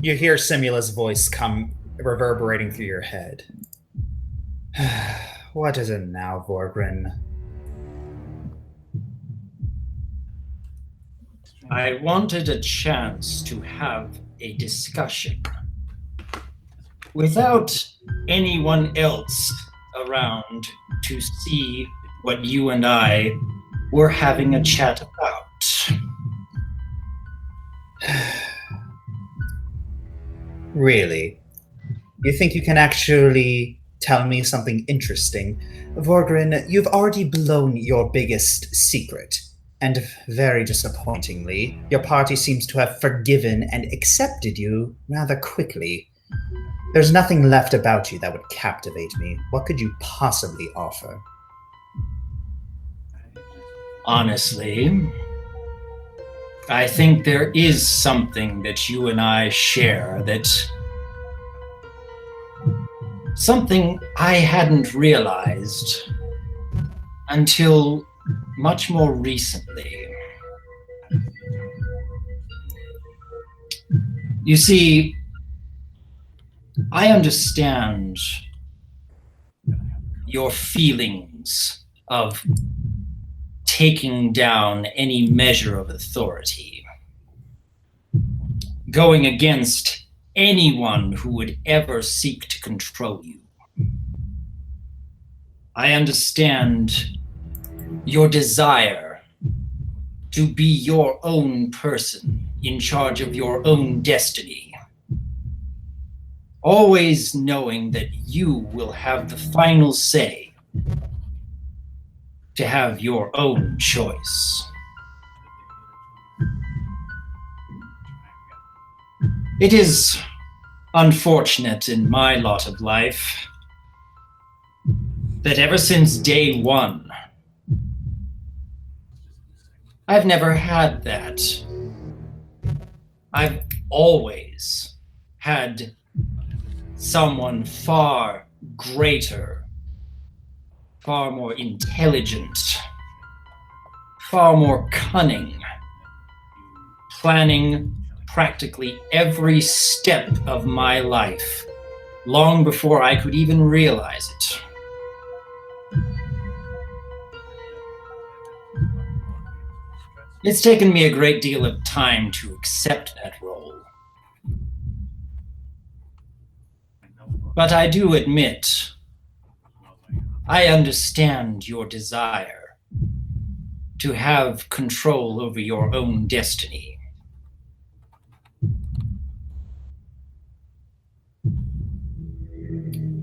You hear Simula's voice come reverberating through your head. What is it now, Vorgrin? I wanted a chance to have a discussion without anyone else around to see what you and I were having a chat about. Really? You think you can actually tell me something interesting? Vorgrin, you've already blown your biggest secret. And very disappointingly, your party seems to have forgiven and accepted you rather quickly. There's nothing left about you that would captivate me. What could you possibly offer? Honestly, I think there is something that you and I share something I hadn't realized until much more recently. You see, I understand your feelings of taking down any measure of authority, going against anyone who would ever seek to control you. I understand your desire to be your own person in charge of your own destiny, always knowing that you will have the final say to have your own choice. It is unfortunate in my lot of life that ever since day one, I've never had that. I've always had someone far greater, far more intelligent, far more cunning, planning practically every step of my life long before I could even realize it. It's taken me a great deal of time to accept that role. But I do admit, I understand your desire to have control over your own destiny.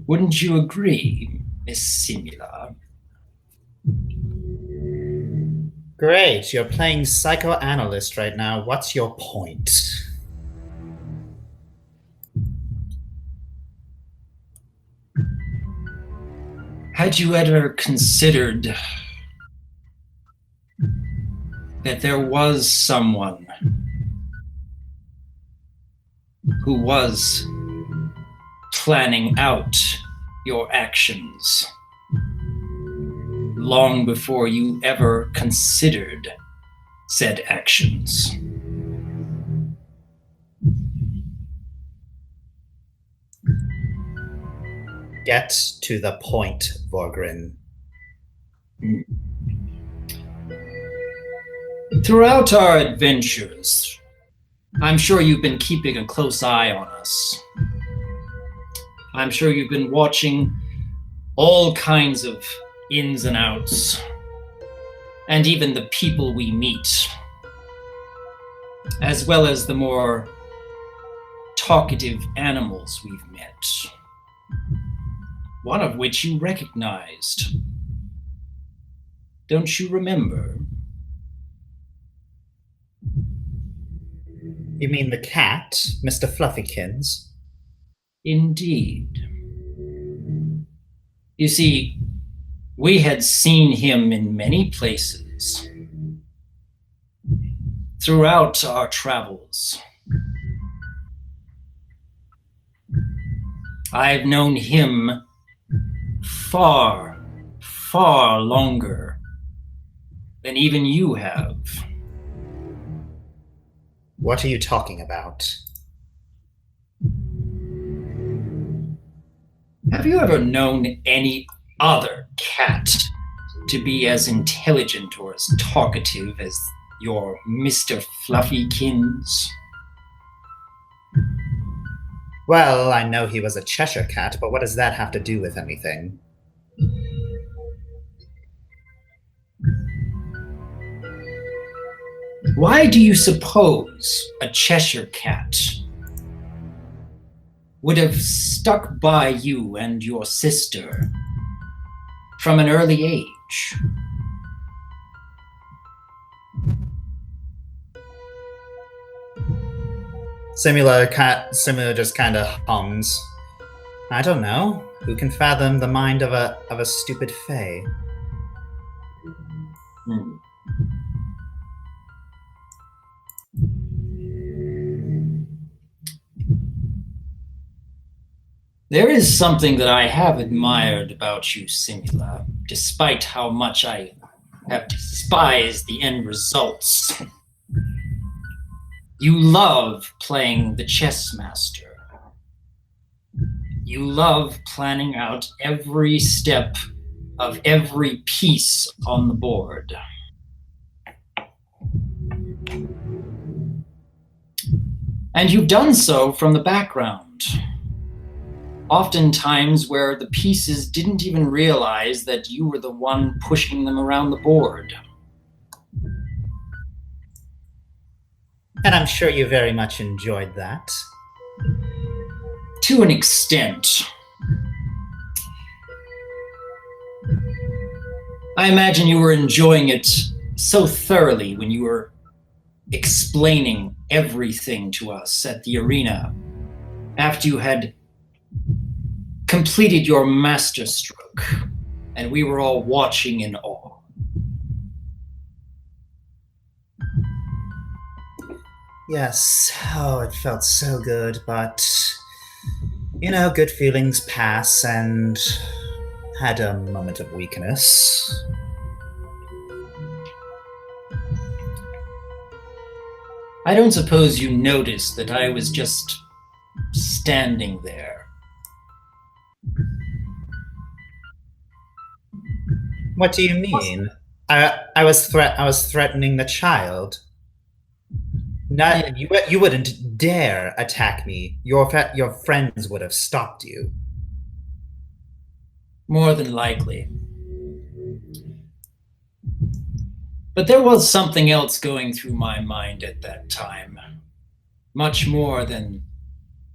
Wouldn't you agree, Miss Simula? Great, you're playing psychoanalyst right now. What's your point? Had you ever considered that there was someone who was planning out your actions long before you ever considered said actions? Get to the point, Vorgrin. Throughout our adventures, I'm sure you've been keeping a close eye on us. I'm sure you've been watching all kinds of ins and outs, and even the people we meet, as well as the more talkative animals we've met, one of which you recognized. Don't you remember? You mean the cat, Mr. Fluffykins? Indeed. You see, we had seen him in many places throughout our travels. I've known him far, far longer than even you have. What are you talking about? Have you ever known any other cat to be as intelligent or as talkative as your Mr. Fluffykins? Well, I know he was a Cheshire cat, but what does that have to do with anything? Why do you suppose a Cheshire cat would have stuck by you and your sister from an early age? Simula just kind of hums. I don't know. Who can fathom the mind of a stupid fae? There is something that I have admired about you, Simula, despite how much I have despised the end results. You love playing the chess master. You love planning out every step of every piece on the board. And you've done so from the background. Oftentimes where the pieces didn't even realize that you were the one pushing them around the board. And I'm sure you very much enjoyed that. To an extent. I imagine you were enjoying it so thoroughly when you were explaining everything to us at the arena after you had completed your masterstroke and we were all watching in awe. Yes, oh, it felt so good, but good feelings pass, and had a moment of weakness. I don't suppose you noticed that I was just standing there. What do you mean? I was threatening the child. You wouldn't dare attack me. Your friends would have stopped you. More than likely. But there was something else going through my mind at that time. Much more than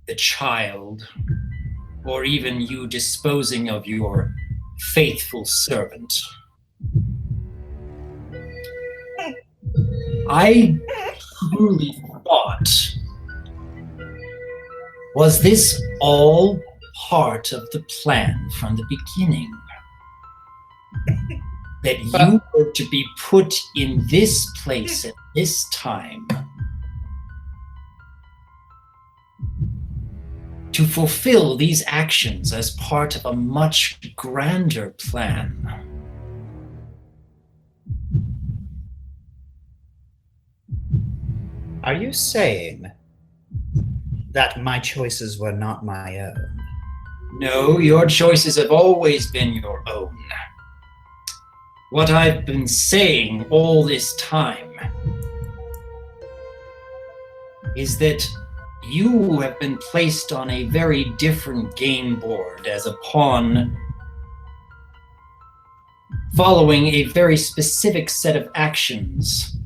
the child, or even you disposing of your faithful servant. I truly thought, was this all part of the plan from the beginning? That you were to be put in this place at this time to fulfill these actions as part of a much grander plan. Are you saying that my choices were not my own? No, your choices have always been your own. What I've been saying all this time is that you have been placed on a very different game board as a pawn, following a very specific set of actions.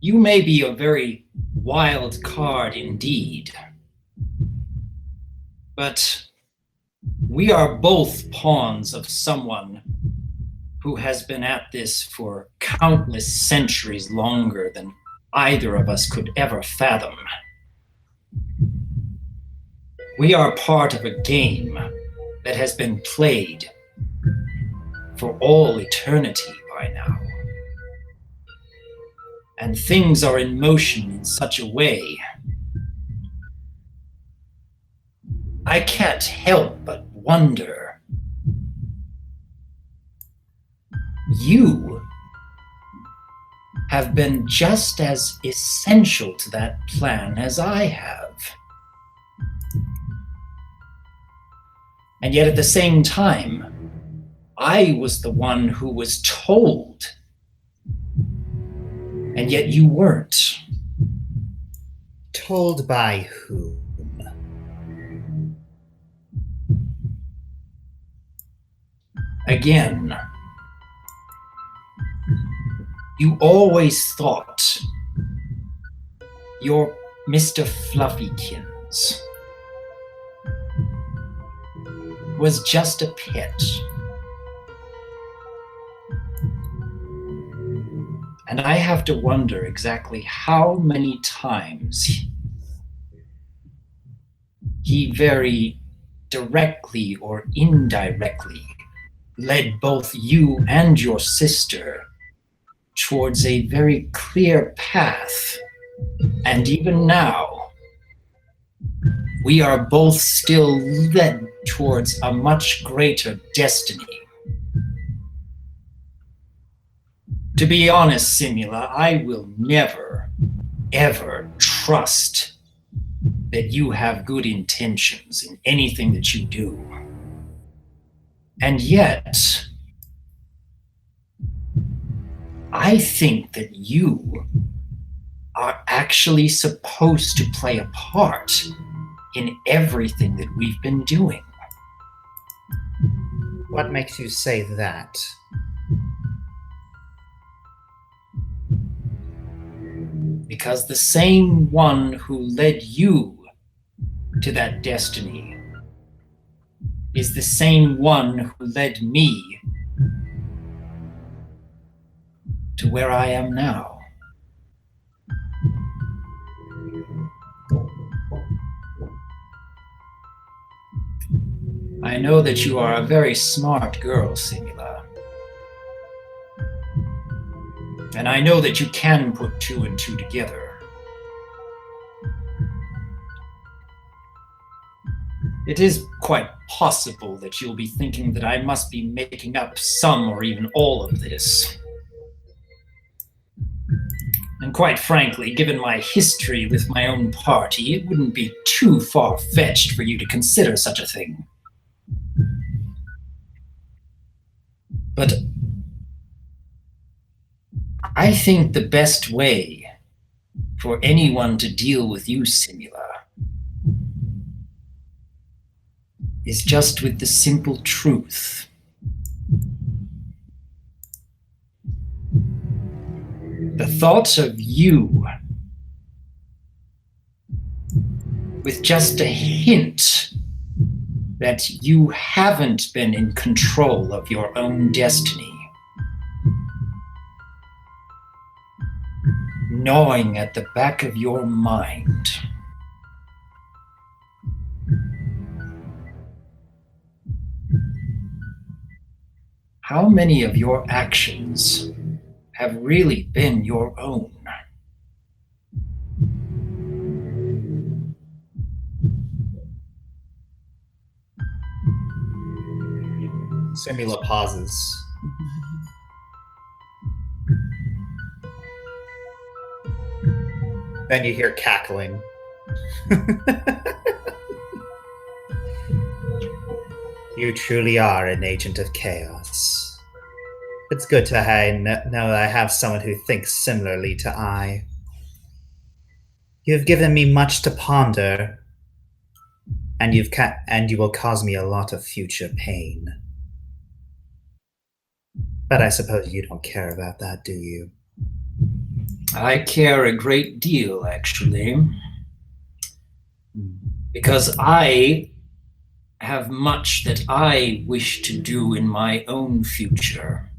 You may be a very wild card indeed, but we are both pawns of someone who has been at this for countless centuries longer than either of us could ever fathom. We are part of a game that has been played for all eternity by now. And things are in motion in such a way, I can't help but wonder. You have been just as essential to that plan as I have. And yet at the same time, I was the one who was told, and yet you weren't. Told by whom? Again, you always thought your Mr. Fluffykins was just a pet. And I have to wonder exactly how many times he very directly or indirectly led both you and your sister towards a very clear path. And even now, we are both still led towards a much greater destiny. To be honest, Simula, I will never, ever trust that you have good intentions in anything that you do. And yet, I think that you are actually supposed to play a part in everything that we've been doing. What makes you say that? Because the same one who led you to that destiny is the same one who led me to where I am now. I know that you are a very smart girl, Simula. And I know that you can put two and two together. It is quite possible that you'll be thinking that I must be making up some or even all of this. And quite frankly, given my history with my own party, it wouldn't be too far-fetched for you to consider such a thing. But I think the best way for anyone to deal with you, Simula, is just with the simple truth. The thought of you with just a hint that you haven't been in control of your own destiny, gnawing at the back of your mind. How many of your actions have really been your own? Simula pauses. Then you hear cackling. You truly are an agent of chaos. It's good to know that I have someone who thinks similarly to I. You've given me much to ponder, and you will cause me a lot of future pain. But I suppose you don't care about that, do you? I care a great deal, actually. Because I have much that I wish to do in my own future,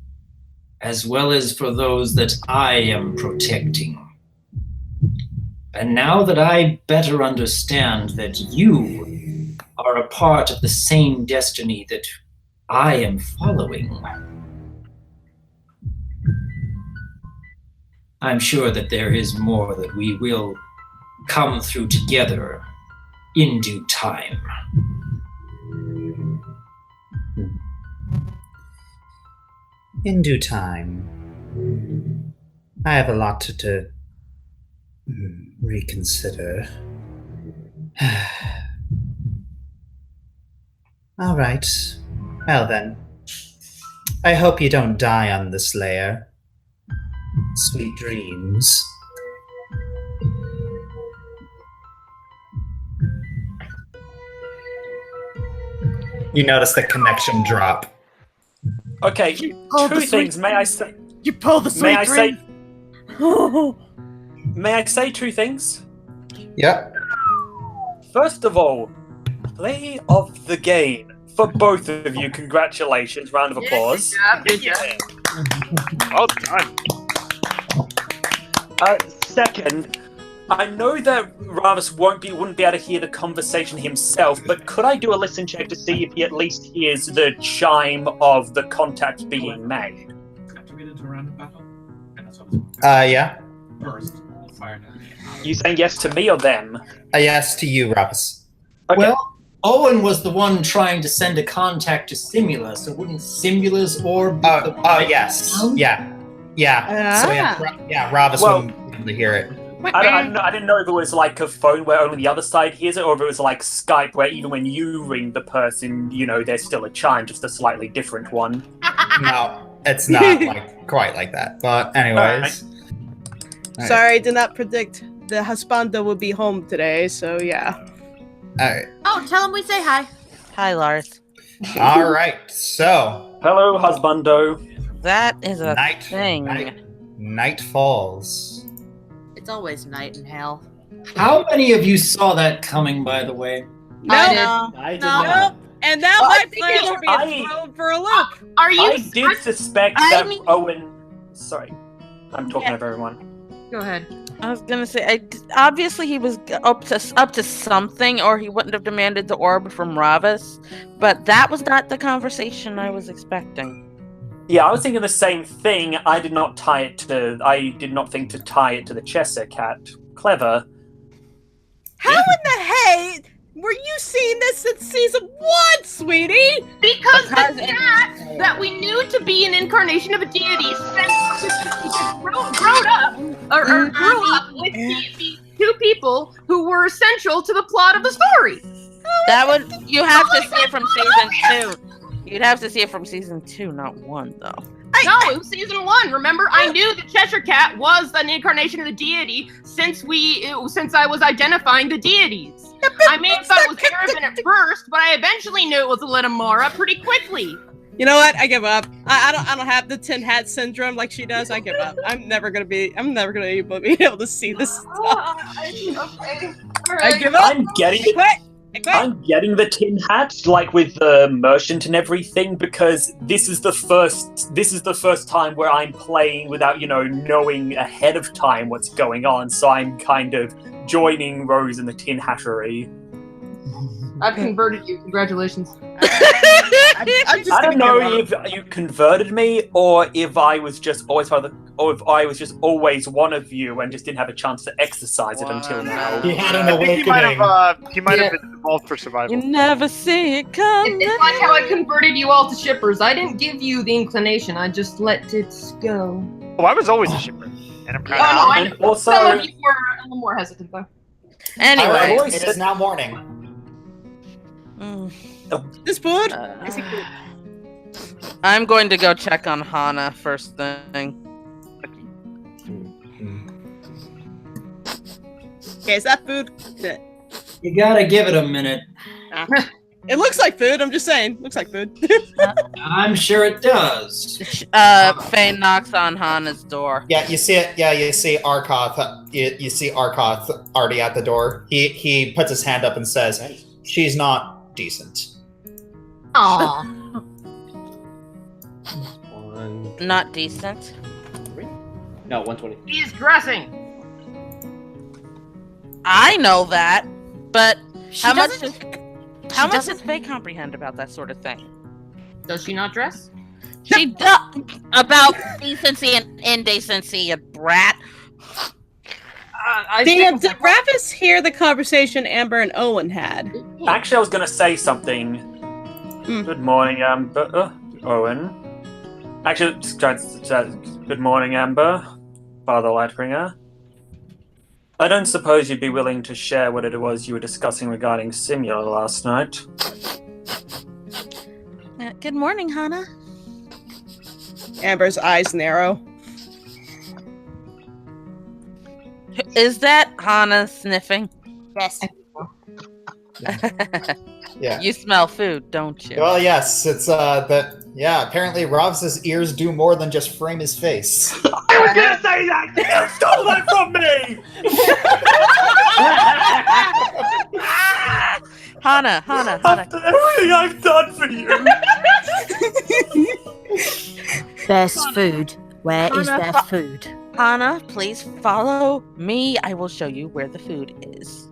as well as for those that I am protecting. And now that I better understand that you are a part of the same destiny that I am following, I'm sure that there is more that we will come through together in due time. In due time. I have a lot to reconsider. All right. Well then. I hope you don't die on this layer. Sweet dreams. You notice the connection drop. Okay, two things. May I say? You pull the sweet May I say two things? Yep. First of all, play of the game for both of you. Congratulations! Round of applause. Good job. Well done. Second, I know that Ravis wouldn't be able to hear the conversation himself, but could I do a listen check to see if he at least hears the chime of the contact being made? Activated to round of battle? Yeah. First, fire. You saying yes to me or them? Yes to you, Ravis. Okay. Well, Owen was the one trying to send a contact to Simula, so wouldn't Simula's orb be the one yes. down? Yeah. So Ravis wouldn't be able to hear it. I didn't know if it was like a phone where only the other side hears it, or if it was like Skype where even when you ring the person, there's still a chime, just a slightly different one. No, it's not quite like that. But anyways. Right. Sorry, did not predict the husbando would be home today, so yeah. Alright. Oh, tell him we say hi. Hi, Lars. Alright, so Hello, husbando. That is a night, thing. night falls. It's always night in hell. How many of you saw that coming, by the way? I did. Nope. And now my plans are I- being thrown for a loop. Are you? I did suspect that Owen. Sorry, I'm talking over everyone. Go ahead. I was gonna say, obviously he was up to something, or he wouldn't have demanded the orb from Ravis. But that was not the conversation I was expecting. Yeah, I was thinking the same thing. I did not think to tie it to the Cheshire Cat. Clever. How in the hey were you seeing this since season 1, sweetie? Because the cat that we knew to be an incarnation of a deity grew up with these two people who were essential to the plot of the story. You have to see it from season 2. You'd have to see it from season 2, not 1, though. No, it was season 1. Remember, I knew the Cheshire Cat was an incarnation of the deity since I was identifying the deities. I may have thought it was Erebin at first, but I eventually knew it was Litamara pretty quickly. You know what? I give up. I don't have the tin hat syndrome like she does. I give up. I'm never gonna be able to see this stuff. Okay. I give up. I'm getting it. I'm getting the tin hat, like with the merchant and everything, because this is the first time where I'm playing without, knowing ahead of time what's going on. So I'm kind of joining Rose in the tin hattery. I've converted you. Congratulations. I don't know if you converted me or if I was just always always one of you and just didn't have a chance to exercise it until now. He had an I think awakening. he might have been involved for survival. You never see it coming. It's like how I converted you all to shippers. I didn't give you the inclination. I just let it go. Oh, I was always a shipper, and I'm Oh, proud. no, I And know. also- Some of you were a little more hesitant, though. Anyway. Alright, it is now morning. This food? I'm going to go check on Hana first thing. Okay, is that food? You gotta give it a minute. It looks like food. I'm just saying. Looks like food. I'm sure it does. Faye knocks on Hana's door. Yeah, you see it. Yeah, you see Arkoth. You see Arkoth already at the door. He puts his hand up and says, "She's not decent." Aww. Not decent. No, 120. He's dressing. I know that, but how much doesn't- does Faye comprehend about that sort of thing? Does she not dress? She does about decency and indecency, and brat. Did Ravis hear the conversation Amber and Owen had? Actually, I was going to say something. Good morning, Amber. Owen. Actually, good morning, Amber. Father Lightbringer. I don't suppose you'd be willing to share what it was you were discussing regarding Simula last night? Good morning, Hannah. Amber's eyes narrow. Is that Hannah sniffing? Yes. Yeah. You smell food, don't you? Well, yes, it's that. Yeah, apparently Rov's ears do more than just frame his face. I was gonna say that! You stole that from me! Hannah. After everything I've done for you! There's food. Where is Hannah, their food? Hannah, please follow me. I will show you where the food is.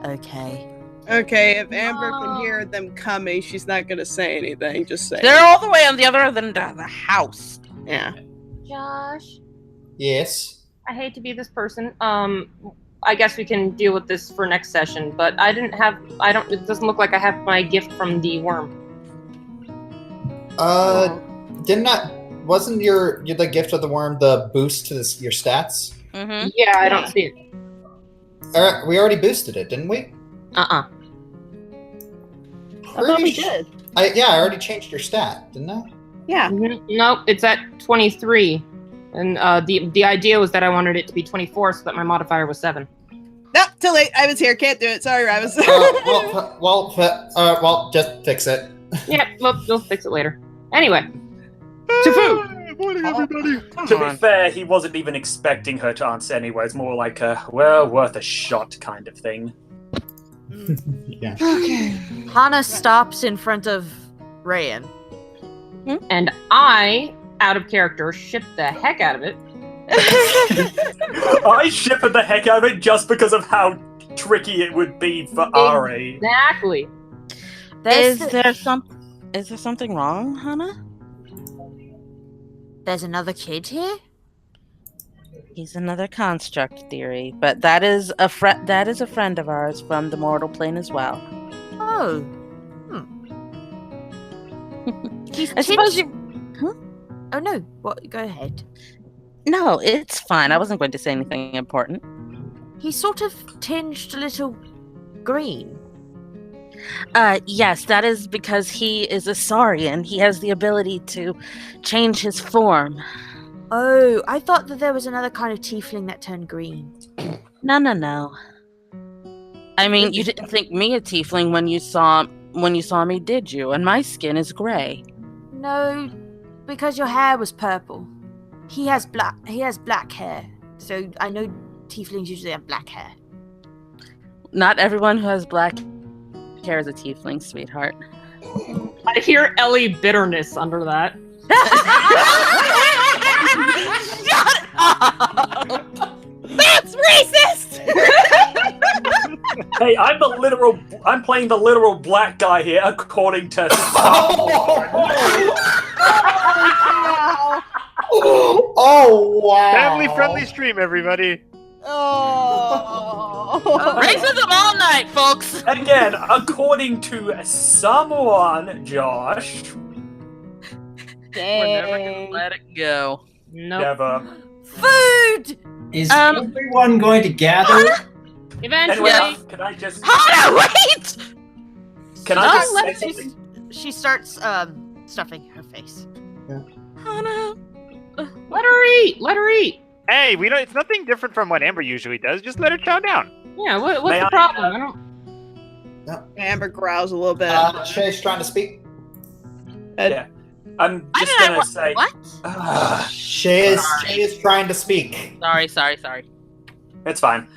Okay. Okay, if Amber can hear them coming, she's not gonna say anything. Just say. They're all the way on the other end of the house. Yeah. Josh, Yes. I hate to be this person. I guess we can deal with this for next session, but it doesn't look like I have my gift from the worm. Wasn't the gift of the worm the boost to your stats? Mm-hmm. Yeah, I don't see it. We already boosted it, didn't we? Uh-uh. I thought we did. I already changed your stat, didn't I? Yeah. Nope, it's at 23. And the idea was that I wanted it to be 24 so that my modifier was 7. Nope, too late. I was here. Can't do it. Sorry, Ravis. Well, just fix it. Yeah, we'll fix it later. Anyway, to food. Morning, everybody. To be fair, he wasn't even expecting her to answer anyway. It's more like a, well, worth a shot kind of thing. Yeah. Hannah stops in front of Rayan. And I, out of character, ship the heck out of it. I shipper the heck out of it just because of how tricky it would be for Ari. Exactly. Is there something wrong, Hannah? There's another kid here? He's another construct theory, but that is a friend of ours from the mortal plane as well. Oh. I suppose you. Huh? Oh no. What? Go ahead. No, it's fine. I wasn't going to say anything important. He's sort of tinged a little green. Yes, that is because he is a Saurian. He has the ability to change his form. Oh, I thought that there was another kind of tiefling that turned green. No. I mean, you didn't think me a tiefling when you saw me, did you? And my skin is gray. No, because your hair was purple. He has black hair. So I know tieflings usually have black hair. Not everyone who has black hair is a tiefling, sweetheart. I hear Ellie bitterness under that. Shut up! That's racist! Hey, I'm playing the literal black guy here, according to Oh wow! Family-friendly stream, everybody. Oh. Racism all night, folks. Again, according to someone, Josh. We're never gonna let it go. Nope. Never. Food! Is everyone going to gather? Eventually. Anyway, can I just? Hannah, wait! Can I just say something? She starts stuffing her face. Hannah. Let her eat. Let her eat. Hey, it's nothing different from what Amber usually does. Just let her chow down. Yeah, what's May the I- problem? Amber growls a little bit. Shay's trying to speak. Yeah. I'm just gonna say. What? Shay is trying to speak. Sorry. It's fine.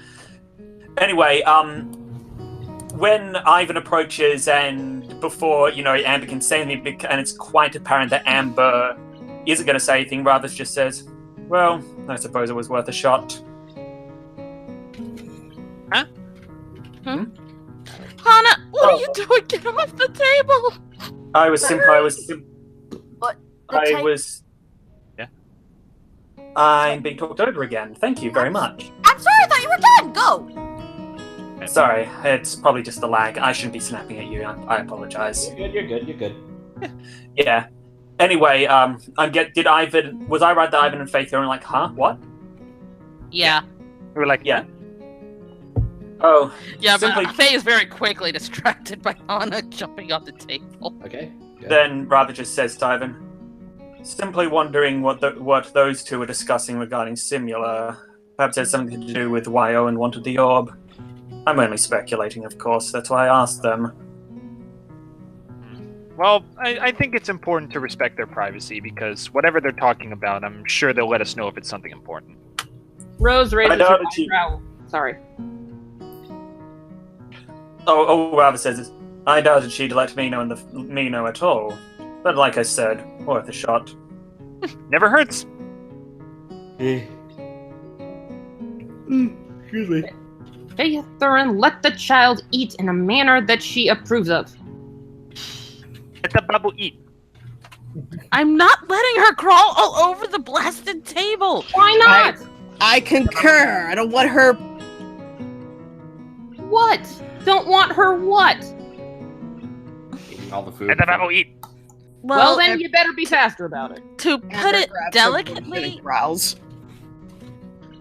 Anyway, when Ivan approaches and before, Amber can say anything, and it's quite apparent that Amber isn't going to say anything, rather just says, well, I suppose it was worth a shot. Huh? Hannah, what are you doing? Get off the table! I'm being talked over again. Thank you very much. I'm sorry, I thought you were done. Go. Sorry, it's probably just the lag. I shouldn't be snapping at you. I apologize. You're good. Yeah. Anyway, was I right that Ivan and Faith are like, huh? What? Yeah. We were like, Yeah. Oh. Yeah, Simply- but Faye is very quickly distracted by Hannah jumping off the table. Okay. Then Rabbit just says to Ivan, simply wondering what those two were discussing regarding Simula. Perhaps it had something to do with why Owen wanted the orb. I'm only speculating, of course. That's why I asked them. Well, I think it's important to respect their privacy because whatever they're talking about, I'm sure they'll let us know if it's something important. Rose raises her eyebrow. Sorry. Rabbit says this. I doubted she'd let me know at all. But like I said, worth a shot. Never hurts. Excuse me. Theron, let the child eat in a manner that she approves of. Let the bubble eat. I'm not letting her crawl all over the blasted table. Why not? I concur. I don't want her. What? Don't want her what? Eating all the food. Let the bubble eat. Well, then you better be faster about it. To put it delicately, Growls.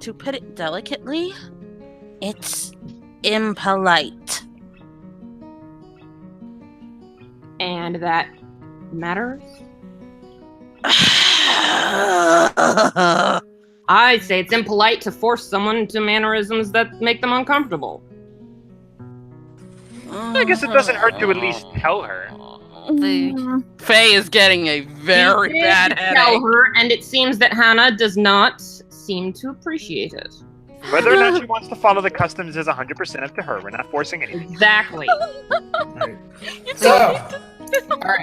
to put it delicately, it's impolite. And that matters? I say it's impolite to force someone into mannerisms that make them uncomfortable. I guess it doesn't hurt to at least tell her. Faye is getting a very He bad did headache. tell her, and it seems that Hannah does not seem to appreciate it. Whether or not she wants to follow the customs is 100% up to her. We're not forcing anything. Exactly.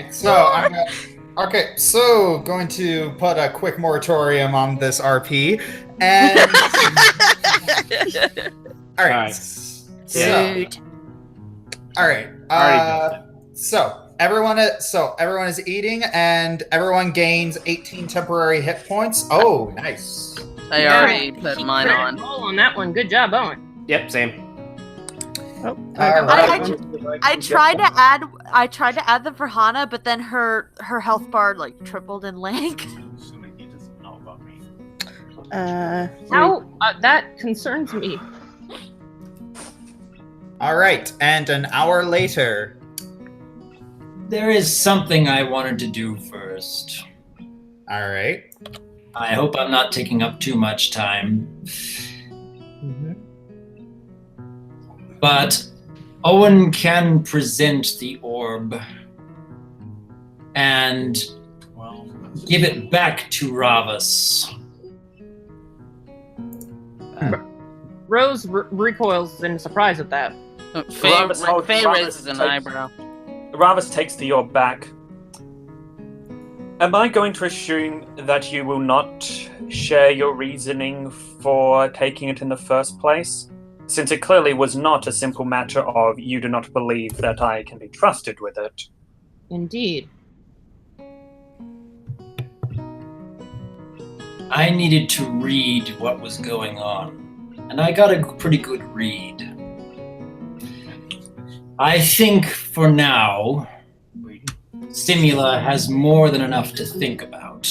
So going to put a quick moratorium on this RP, and all right. So everyone is eating, and everyone gains 18 temporary hit points. Oh, nice. I already put mine on. Roll on that one. Good job, Owen. Yep, same. I tried to add them for Hana, but then her health bar like tripled in length. Assuming he doesn't know about me. How? That concerns me. All right, and an hour later. There is something I wanted to do first. All right. I hope I'm not taking up too much time. But Owen can present the orb and give it back to Ravas. Rose recoils in surprise at that. Faye raises an eyebrow. Ravas takes the orb back. Am I going to assume that you will not share your reasoning for taking it in the first place? Since it clearly was not a simple matter of you do not believe that I can be trusted with it. Indeed. I needed to read what was going on, and I got a pretty good read. I think for now, Simula has more than enough to think about.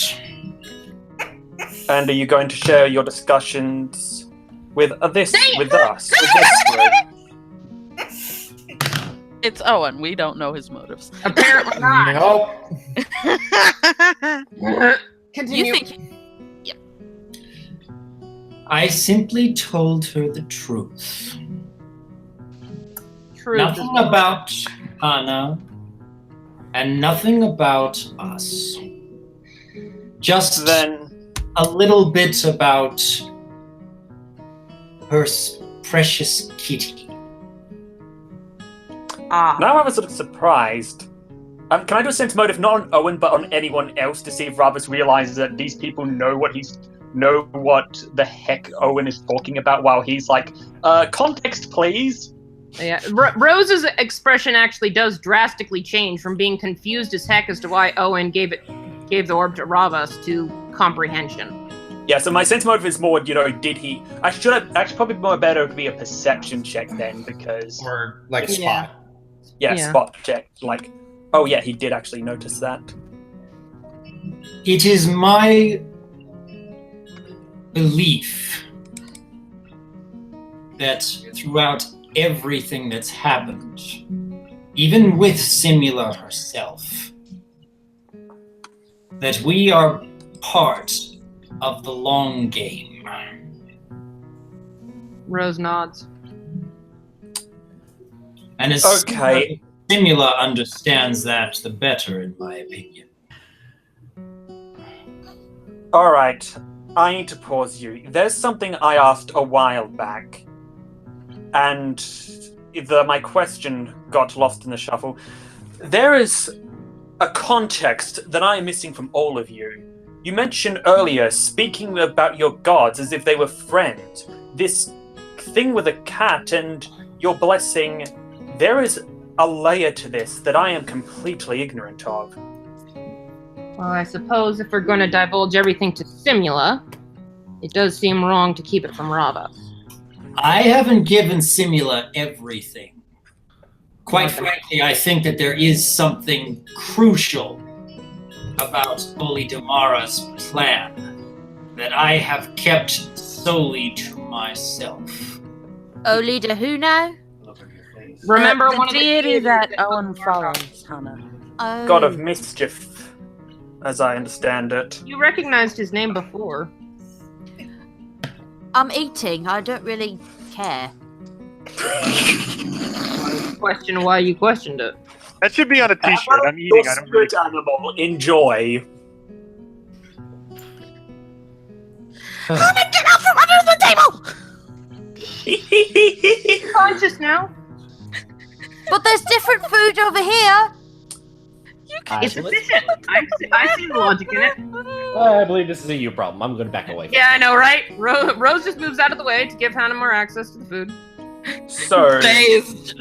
And are you going to share your discussions with us? With this group? It's Owen. We don't know his motives. Apparently not. Nope. Continue. You think? I simply told her the truth. Nothing about Hannah, and nothing about us. Just then a little bit about her precious kitty. Now I'm sort of surprised. Can I do a sense motive not on Owen but on anyone else to see if Ravas realizes that these people know what the heck Owen is talking about while he's like, context please? Yeah, Rose's expression actually does drastically change from being confused as heck as to why Owen gave the orb to Ravas to comprehension. Yeah, so my sense motive is more, did he... I should have... Actually, probably more better to be a perception check then, because... Or, like, spot. Yeah, spot check. Like, oh yeah, he did actually notice that. It is my belief that throughout everything that's happened, even with Simula herself, that we are part of the long game. Rose nods. And as Okay. Simula understands that, the better, in my opinion. Alright, I need to pause you. There's something I asked a while back, and my question got lost in the shuffle. There is a context that I am missing from all of you. You mentioned earlier, speaking about your gods as if they were friends, this thing with a cat and your blessing, there is a layer to this that I am completely ignorant of. Well, I suppose if we're going to divulge everything to Simula, it does seem wrong to keep it from Rava. I haven't given Simula everything. Quite frankly, I think that there is something crucial about Holy Damara's plan that I have kept solely to myself. Oli to who now? Remember the one of the deity that deities Owen follows, Hannah. Oh. God of mischief, as I understand it. You recognized his name before. I'm eating. I don't really care. Question why you questioned it. That should be on a t-shirt. I'm eating. I don't really... Good animal, enjoy. Hannah, get out from under the table! Conscious now. But there's different food over here. It's efficient. I see the logic in it. I believe this is a you problem. I'm going to back away. Yeah, I know, right? Rose just moves out of the way to give Hannah more access to the food. So, Faye is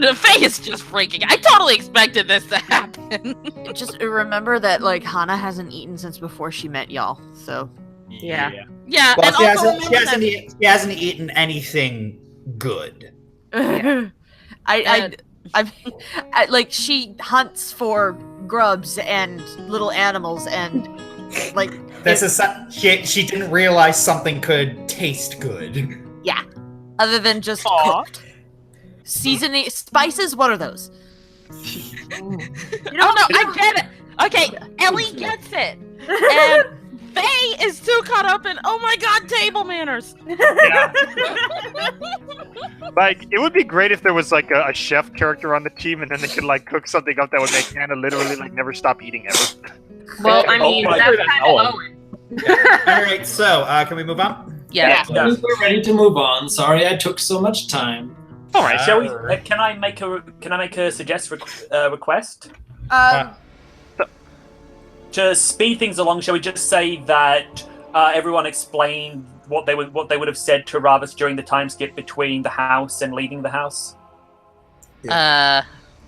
just freaking. I totally expected this to happen. Just remember that, like, Hannah hasn't eaten since before she met y'all, so. Yeah. Yeah, Well, and she also hasn't, remember that- she hasn't eaten anything good. I like, she hunts for grubs and little animals and, like. This is she didn't realize something could taste good. Yeah. Other than just cooked. Seasoning, spices, what are those? Oh no, I get it. Okay, Ellie gets it. And Faye is too caught up in, oh my god, table manners. Yeah. Like, it would be great if there was like a chef character on the team, and then they could like cook something up that would make Hannah literally like never stop eating ever. Well, I mean, my that's God. kind of Owen. All right, so can we move on? Yeah. Yeah. We're ready to move on. Sorry I took so much time. all right, shall we? Alright. Can I make a request? To speed things along, shall we just say that everyone explained what they would have said to Ravis during the time skip between the house and leaving the house?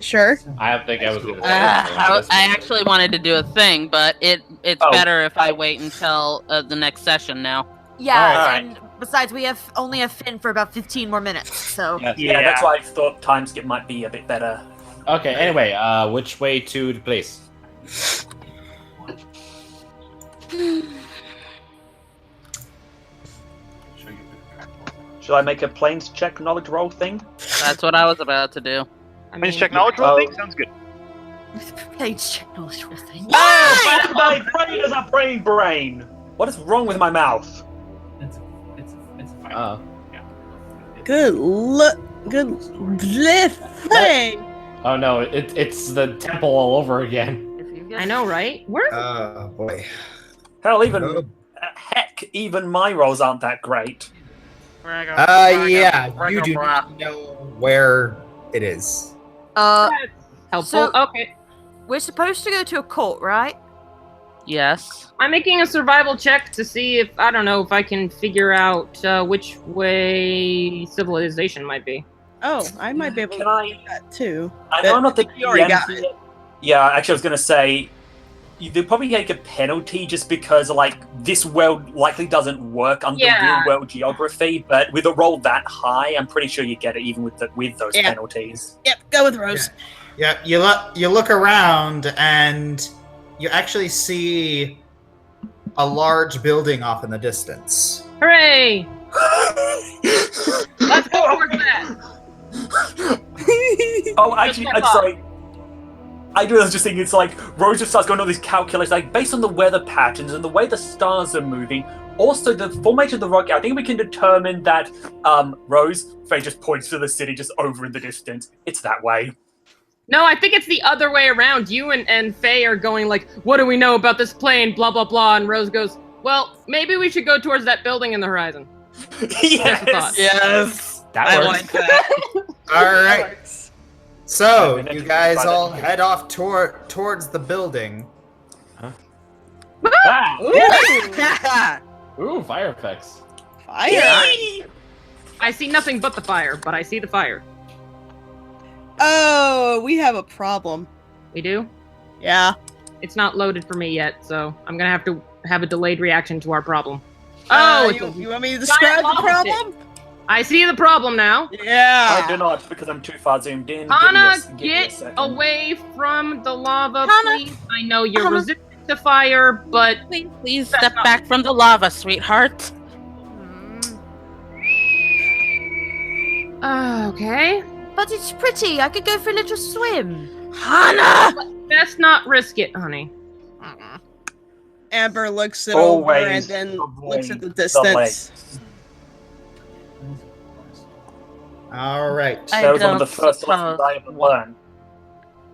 Sure. I don't think I was going to I actually wanted to do a thing, but it's better if I wait until the next session now. Yeah, Alright. and besides, we only have Finn for about 15 more minutes, so. Yeah, that's why I thought time skip might be a bit better. Okay, anyway, which way to the place? Shall I make a planes check knowledge roll thing? That's what I was about to do. I Please mean, check knowledge roll thing? Sounds good. Page check knowledge roll thing. Oh, my brain is a brain! What is wrong with my mouth? It's fine. Oh. Good thing. Oh no, it's the temple all over again. I know, right? Where? Oh boy. Hell, even my rolls aren't that great. Yeah, you do not know where it is. Helpful. So- Okay. We're supposed to go to a cult, right? Yes. I'm making a survival check to see if, I don't know, if I can figure out which way civilization might be. Oh, I might be able Can to I? do that too. I know I'm not the You already DM got here. it. Yeah, actually, I was gonna say they'll probably take a penalty just because, like, this world likely doesn't work under Yeah. real world geography. But with a roll that high, I'm pretty sure you get it even with those Yeah. penalties. Yep, go with Rose. Yeah, you look around and you actually see a large building off in the distance. Hooray! Let's go towards that. Oh, actually, Just I'm sorry. I was just thinking, it's like Rose just starts going all these calculations, like based on the weather patterns and the way the stars are moving. Also, the formation of the rocket. I think we can determine that. Rose, Faye just points to the city just over in the distance. It's that way. No, I think it's the other way around. You and Faye are going like, what do we know about this plane? Blah blah blah. And Rose goes, well, maybe we should go towards that building in the horizon. Yes. Yes. That I works. like that. All right. So Yeah, you we guys find all it. head off towards the building. Ah! Ooh, fire effects. Fire. I see nothing but the fire, but I see the fire. Oh, we have a problem. We do? Yeah. It's not loaded for me yet, so I'm gonna have to have a delayed reaction to our problem. Oh, it's you want me to giant describe the lava problem? I see the problem now. Yeah. I do not, because I'm too far zoomed in. Hana, Give me a get second. away from the lava, Hana. please. I know you're Hana. resistant to fire, but Please step back from the lava, sweetheart. okay. But it's pretty. I could go for a little swim. Hana! Best not risk it, honey. Amber looks it over and Always then looks at the avoid distance. legs. All right. I That was one of don't the first lessons I ever learned.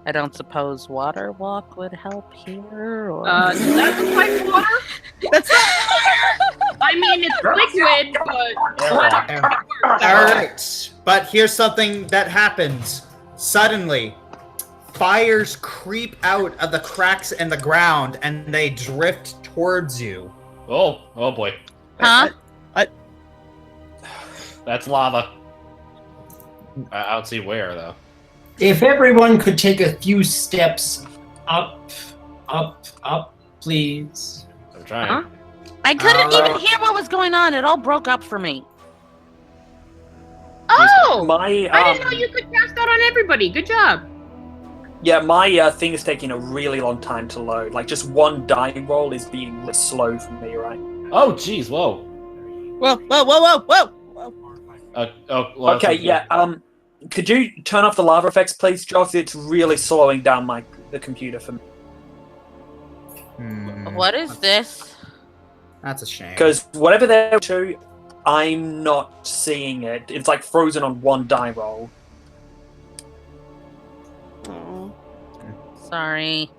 I don't suppose water walk would help here, or That's like water? That's I mean, it's liquid, but... All right. But here's something that happens. Suddenly, fires creep out of the cracks in the ground and they drift towards you. Oh boy. huh? That's lava. I don't see where though. If everyone could take a few steps up, please. I'm trying. Huh? I couldn't even hear what was going on. It all broke up for me. Oh! My I didn't know you could cast that on everybody. Good job. yeah, my thing is taking a really long time to load. Like just one die roll is being slow for me, right? Oh jeez, whoa. Whoa. Well, Okay, yeah. Could you turn off the lava effects, please, Joss? It's really slowing down the computer for me. What is this? That's a shame. Because whatever they're to, I'm not seeing it. It's like frozen on one die roll. Sorry.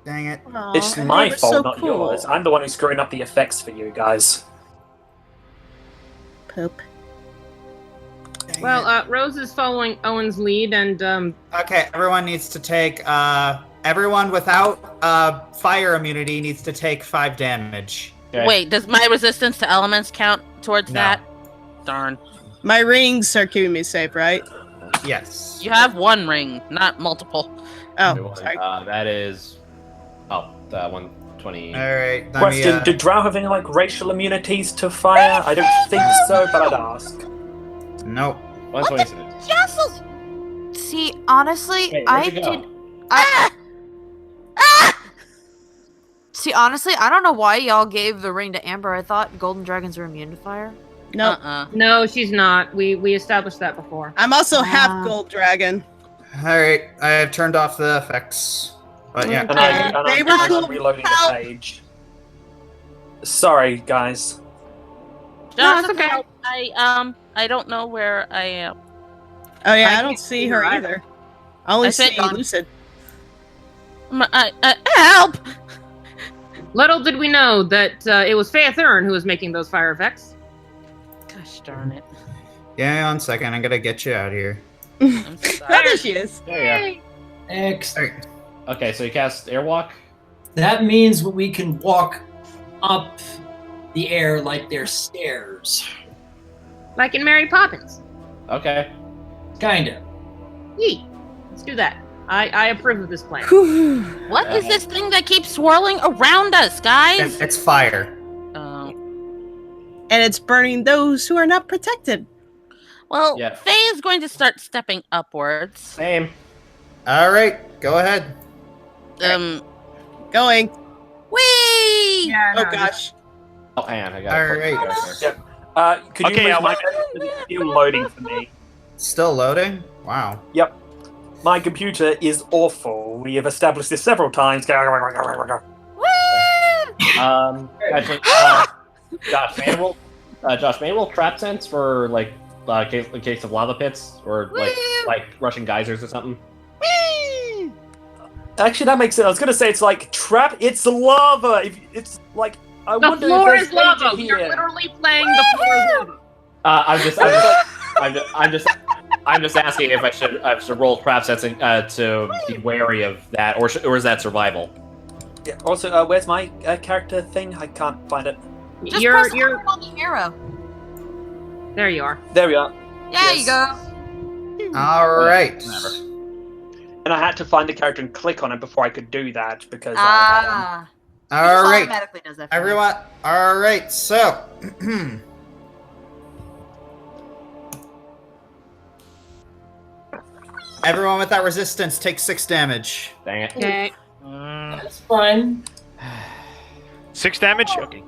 Dang it. It's my fault, not yours. I'm the one who's screwing up the effects for you guys. Poop. Well, Rose is following Owen's lead, and Okay, everyone needs to take, everyone without, fire immunity needs to take 5 damage. Okay. Wait, does my resistance to elements count towards No. that? Darn. My rings are keeping me safe, right? Yes. You have one ring, not multiple. Oh, sorry. That is. Oh, 120. Alright, let me, Question: Did Drow have any like racial immunities to fire? I don't think so, but I'd ask. Nope. 126. Jessel! See, honestly, Wait, I where'd you go? did. See, honestly, I don't know why y'all gave the ring to Amber. I thought golden dragons were immune to fire. Nope. no, she's not. We established that before. I'm also half gold dragon. Alright, I have turned off the effects. But yeah. And I'm They were just cool. reloading the Help. page. Sorry, guys. No, it's Jessica, okay. I don't know where I am. Oh yeah, I I don't can't see see her her either. I only I said see gone. Lucid. Help! Little did we know that it was Faye Thurn who was making those fire effects. Gosh darn it. Yeah, 1 second, I'm gonna get you out of here. I'm sorry. There she is. There you Excellent. go. Okay, so you cast Airwalk. That means we can walk up the air like they're stairs. Like in Mary Poppins. Okay. Kinda. Yee. Let's do that. I approve of this plan. What is this thing that keeps swirling around us, guys? It's fire. Oh. And it's burning those who are not protected. Well, Yeah. Faye is going to start stepping upwards. Same. Alright, go ahead. Going. Whee! Yeah, Oh gosh. Oh, hang on. I got Alright. Could you Okay, move I'm my it's still loading for me? Still loading? Wow. Yep. My computer is awful. We have established this several times. Woo! Actually, Josh, manual trap sense for like in case of lava pits or like Russian geysers or something. Actually, that makes sense. I was gonna say it's like trap. It's lava. It's like I The wonder floor if is there's lava. danger We are here. literally playing the floor is lava. I'm just asking if I should roll trap sense to be wary of that, or is that survival? Yeah, also, where's my character thing? I can't find it. Just You're press on the arrow. there. You are. There we are. There you go. All right. Whatever. And I had to find the character and click on it before I could do that because. Ah. It All just right. automatically does that for me. Everyone. All right. So. Everyone with that resistance takes 6 damage. Dang it. Okay. That's fine. 6 damage. Okay.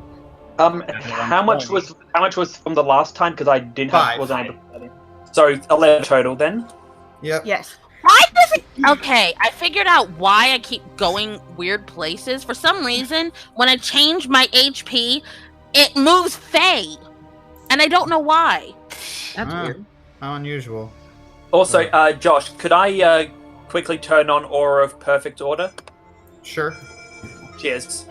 How much was from the last time? Because I didn't have 5. wasn't able to. So 11 total then. Yep. Yes. Why does it? Okay, I figured out why I keep going weird places. For some reason, when I change my HP, it moves fade, and I don't know why. That's Ah. weird. How unusual. Also, Josh, could I quickly turn on Aura of Perfect Order? Sure. Cheers.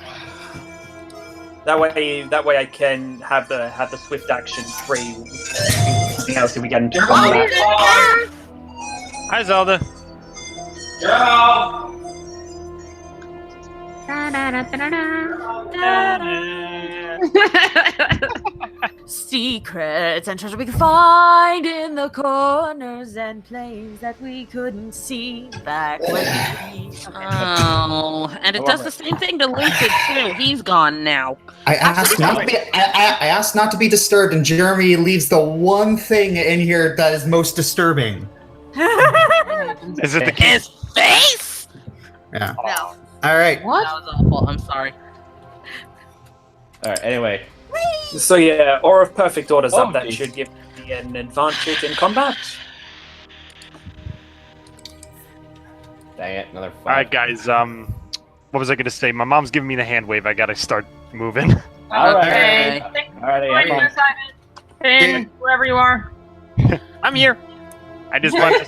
That way I can have the swift action free. Anything else if we get into combat. Hi, Zelda. Go! Secrets and treasure we can find in the corners and planes that we couldn't see back when we Oh, and it does the same thing to Lucid too. He's gone now. I asked not to be disturbed, and Jeremy leaves the one thing in here that is most disturbing. Is it the key? His face. Yeah. No. All right. That was awful. I'm sorry. All right. Anyway, So yeah, Aura of Perfect Order's Oh, up. That geez. should give me an advantage in combat. dang it, another 5. All right, guys. What was I going to say? My mom's giving me the hand wave. I got to start moving. All right. Okay. All right. Right, Have fun. Simon, wherever you are. I'm here. I just wanted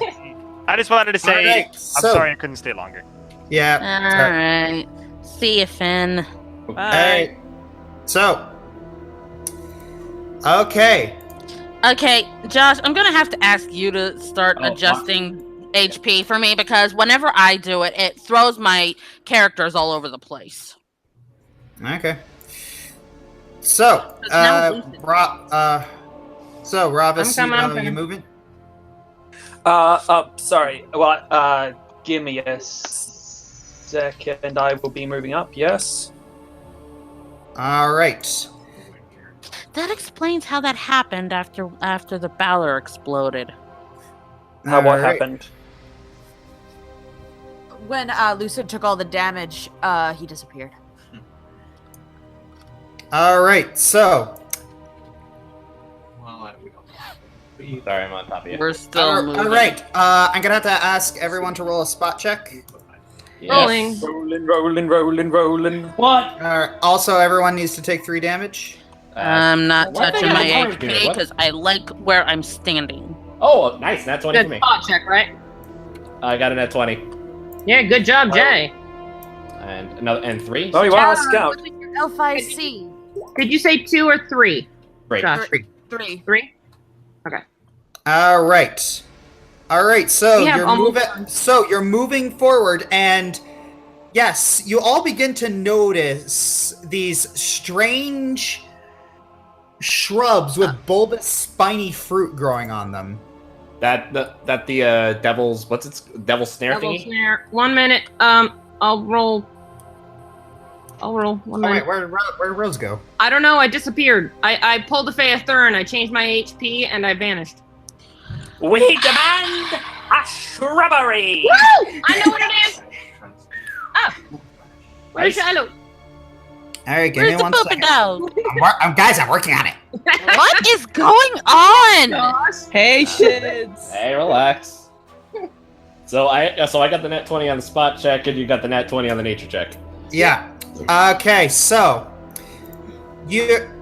to say All right, I'm so- sorry I couldn't stay longer. Yeah. All right. See you, Finn. All right. So. Okay. Okay, Josh, I'm gonna have to ask you to start Oh, adjusting HP for me because whenever I do it, it throws my characters all over the place. Okay. So. It's now Lucid. So Ravis, I'm coming. you moving? Sorry. Well, give me a second. I will be moving up. Yes. All right. That explains how that happened after the Balor exploded. What All right. happened? When Lucid took all the damage, he disappeared. All right. So. Well, we don't. Sorry, I'm on top of you. We're still moving. All right. I'm gonna have to ask everyone to roll a spot check. Yes. Rolling. Rolling. What? Also, everyone needs to take 3 damage. I'm not Why touching did my I have a HP target? What? because I like where I'm standing. Oh, nice. That's 20 for Good me. spot check, right? I got a net 20 Yeah, good job, Jay. and 3. Oh, you are a John, scout. what's your L5C? Did you say 2 or 3? Great. Josh? 3. 3? All right. All right. So We have you're almost moving. done. So you're moving forward, and yes, you all begin to notice these strange shrubs with bulbous, spiny fruit growing on them. That the devil's devil's snare Double thingy. snare. 1 minute. I'll roll. 1 Oh minute. wait, where did Rose go? I don't know. I disappeared. I pulled a Fey Thurn. I changed my HP and I vanished. We demand a shrubbery. Woo! I know what it is. Where's Nice. Shiloh? All right, give Where's me the 1 poopy second. dog? Guys, I'm working on it. What is going on? Patience. Hey, relax. So I got the net 20 on the spot check, and you got the net 20 on the nature check. Yeah. Okay, so you're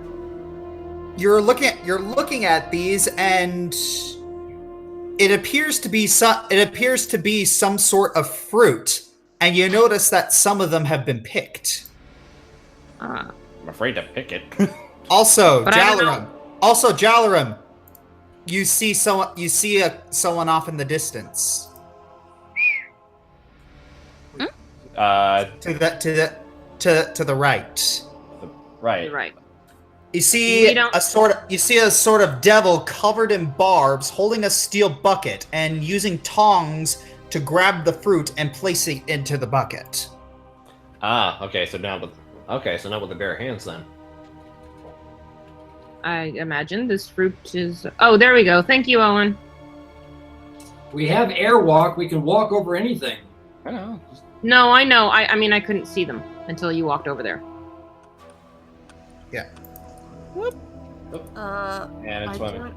looking at these, and it appears to be some sort of fruit, and you notice that some of them have been picked. I'm afraid to pick it. Also, But I don't Jalaram. Also, Jalaram. You see someone off in the distance. To the right. Right. Right. You see We don't- a sort of devil covered in barbs, holding a steel bucket and using tongs to grab the fruit and place it into the bucket. Okay. So now with the bare hands then. I imagine this fruit is. Oh, there we go. Thank you, Owen. We have airwalk. We can walk over anything. I know. No, I know. I mean, I couldn't see them until you walked over there. Yeah. And it's funny.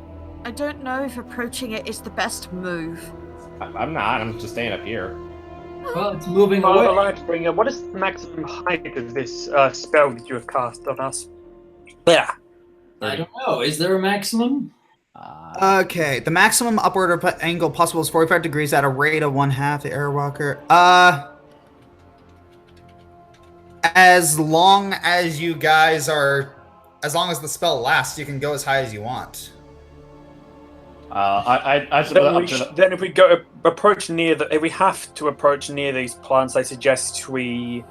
I don't know if approaching it is the best move. I'm not. I'm just staying up here. Well, it's moving Father away. Lightbringer, what is the maximum height of this spell that you have cast on us? Yeah. I don't know. Is there a maximum? Okay, the maximum upward angle possible is 45 degrees at a rate of 1/2 the airwalker. As long as the spell lasts, you can go as high as you want. Then if we go approach near if we have to approach near these plants, I suggest we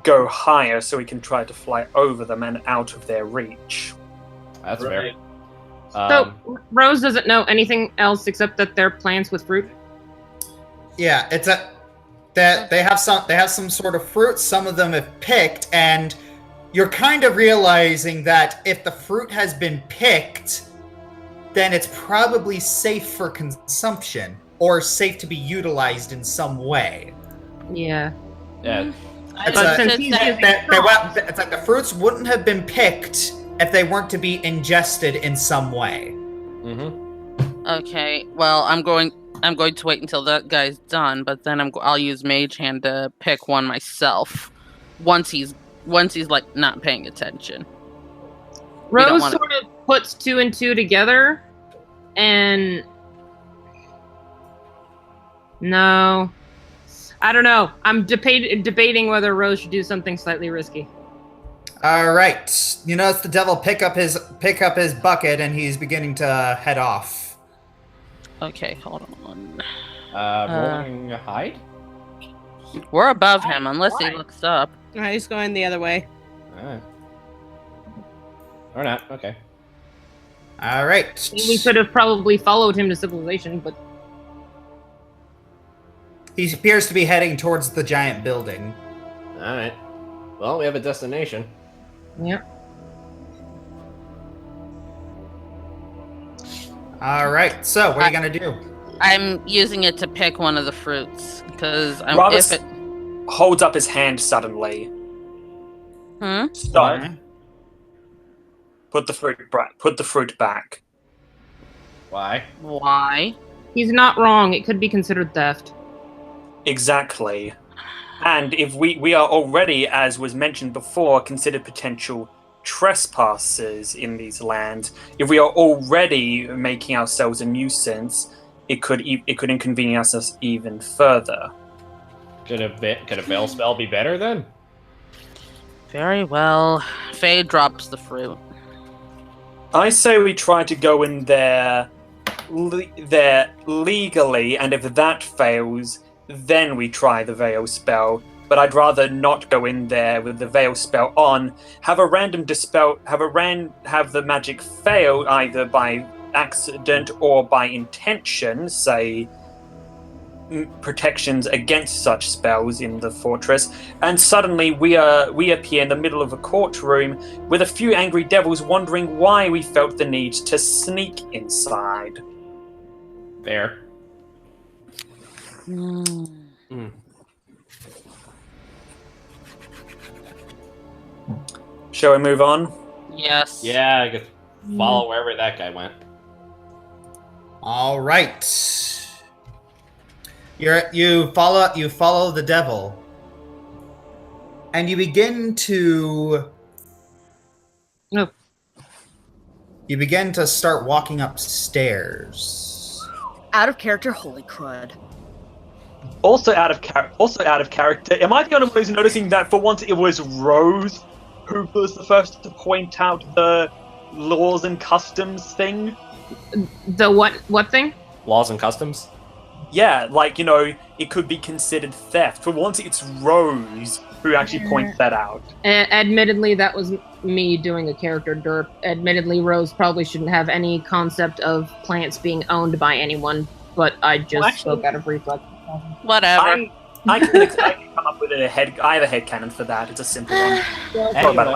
go higher so we can try to fly over them and out of their reach. That's Right. fair. So Rose doesn't know anything else except that they're plants with fruit. Yeah, they have some sort of fruit. Some of them have picked, and you're kind of realizing that if the fruit has been picked, then it's probably safe for consumption or safe to be utilized in some way. Yeah. Yeah. It's like the fruits wouldn't have been picked if they weren't to be ingested in some way. Mm-hmm. Okay, well, I'm going to wait until that guy's done, but then I'll use Mage Hand to pick one myself. Once he's like not paying attention. Rose sort of puts 2 and 2 together, and no, I don't know. I'm debating whether Rose should do something slightly risky. All right, you notice the devil pick up his bucket, and he's beginning to head off. Okay, hold on. Rolling hide? We're above him, unless he looks up. No, he's going the other way. Alright. Or not, okay. All right. We could have probably followed him to civilization, but He appears to be heading towards the giant building. Alright. Well, we have a destination. yeah. All right, so what are you gonna do? I'm using it to pick one of the fruits because Robert holds up his hand suddenly. Stop. Alright. Put the fruit back. Why? Why? He's not wrong. It could be considered theft. Exactly. And if we are already, as was mentioned before, considered potential trespassers in these lands, if we are already making ourselves a nuisance, it could inconvenience us even further. Could a veil spell be better then? Very well. Faye drops the fruit. I say we try to go in there legally, and if that fails, then we try the veil spell. But I'd rather not go in there with the veil spell on. Have a random dispel. Have the magic fail either by accident or by intention. Say protections against such spells in the fortress, and suddenly we appear in the middle of a courtroom with a few angry devils wondering why we felt the need to sneak inside. Fair. Shall we move on? Yes. Yeah, I could follow wherever that guy went. All right. You follow the devil, and you begin to. No. You begin to start walking upstairs. Out of character, holy crud. Also out of character. Am I the only one who's noticing that for once it was Rose who was the first to point out the laws and customs thing? The what thing? Laws and customs? Yeah, like, it could be considered theft. For once it's Rose who actually points that out. Admittedly, that was me doing a character derp. Admittedly, Rose probably shouldn't have any concept of plants being owned by anyone, but I just spoke out of reflex. Whatever. I can come up with I have a headcanon for that. It's a simple one.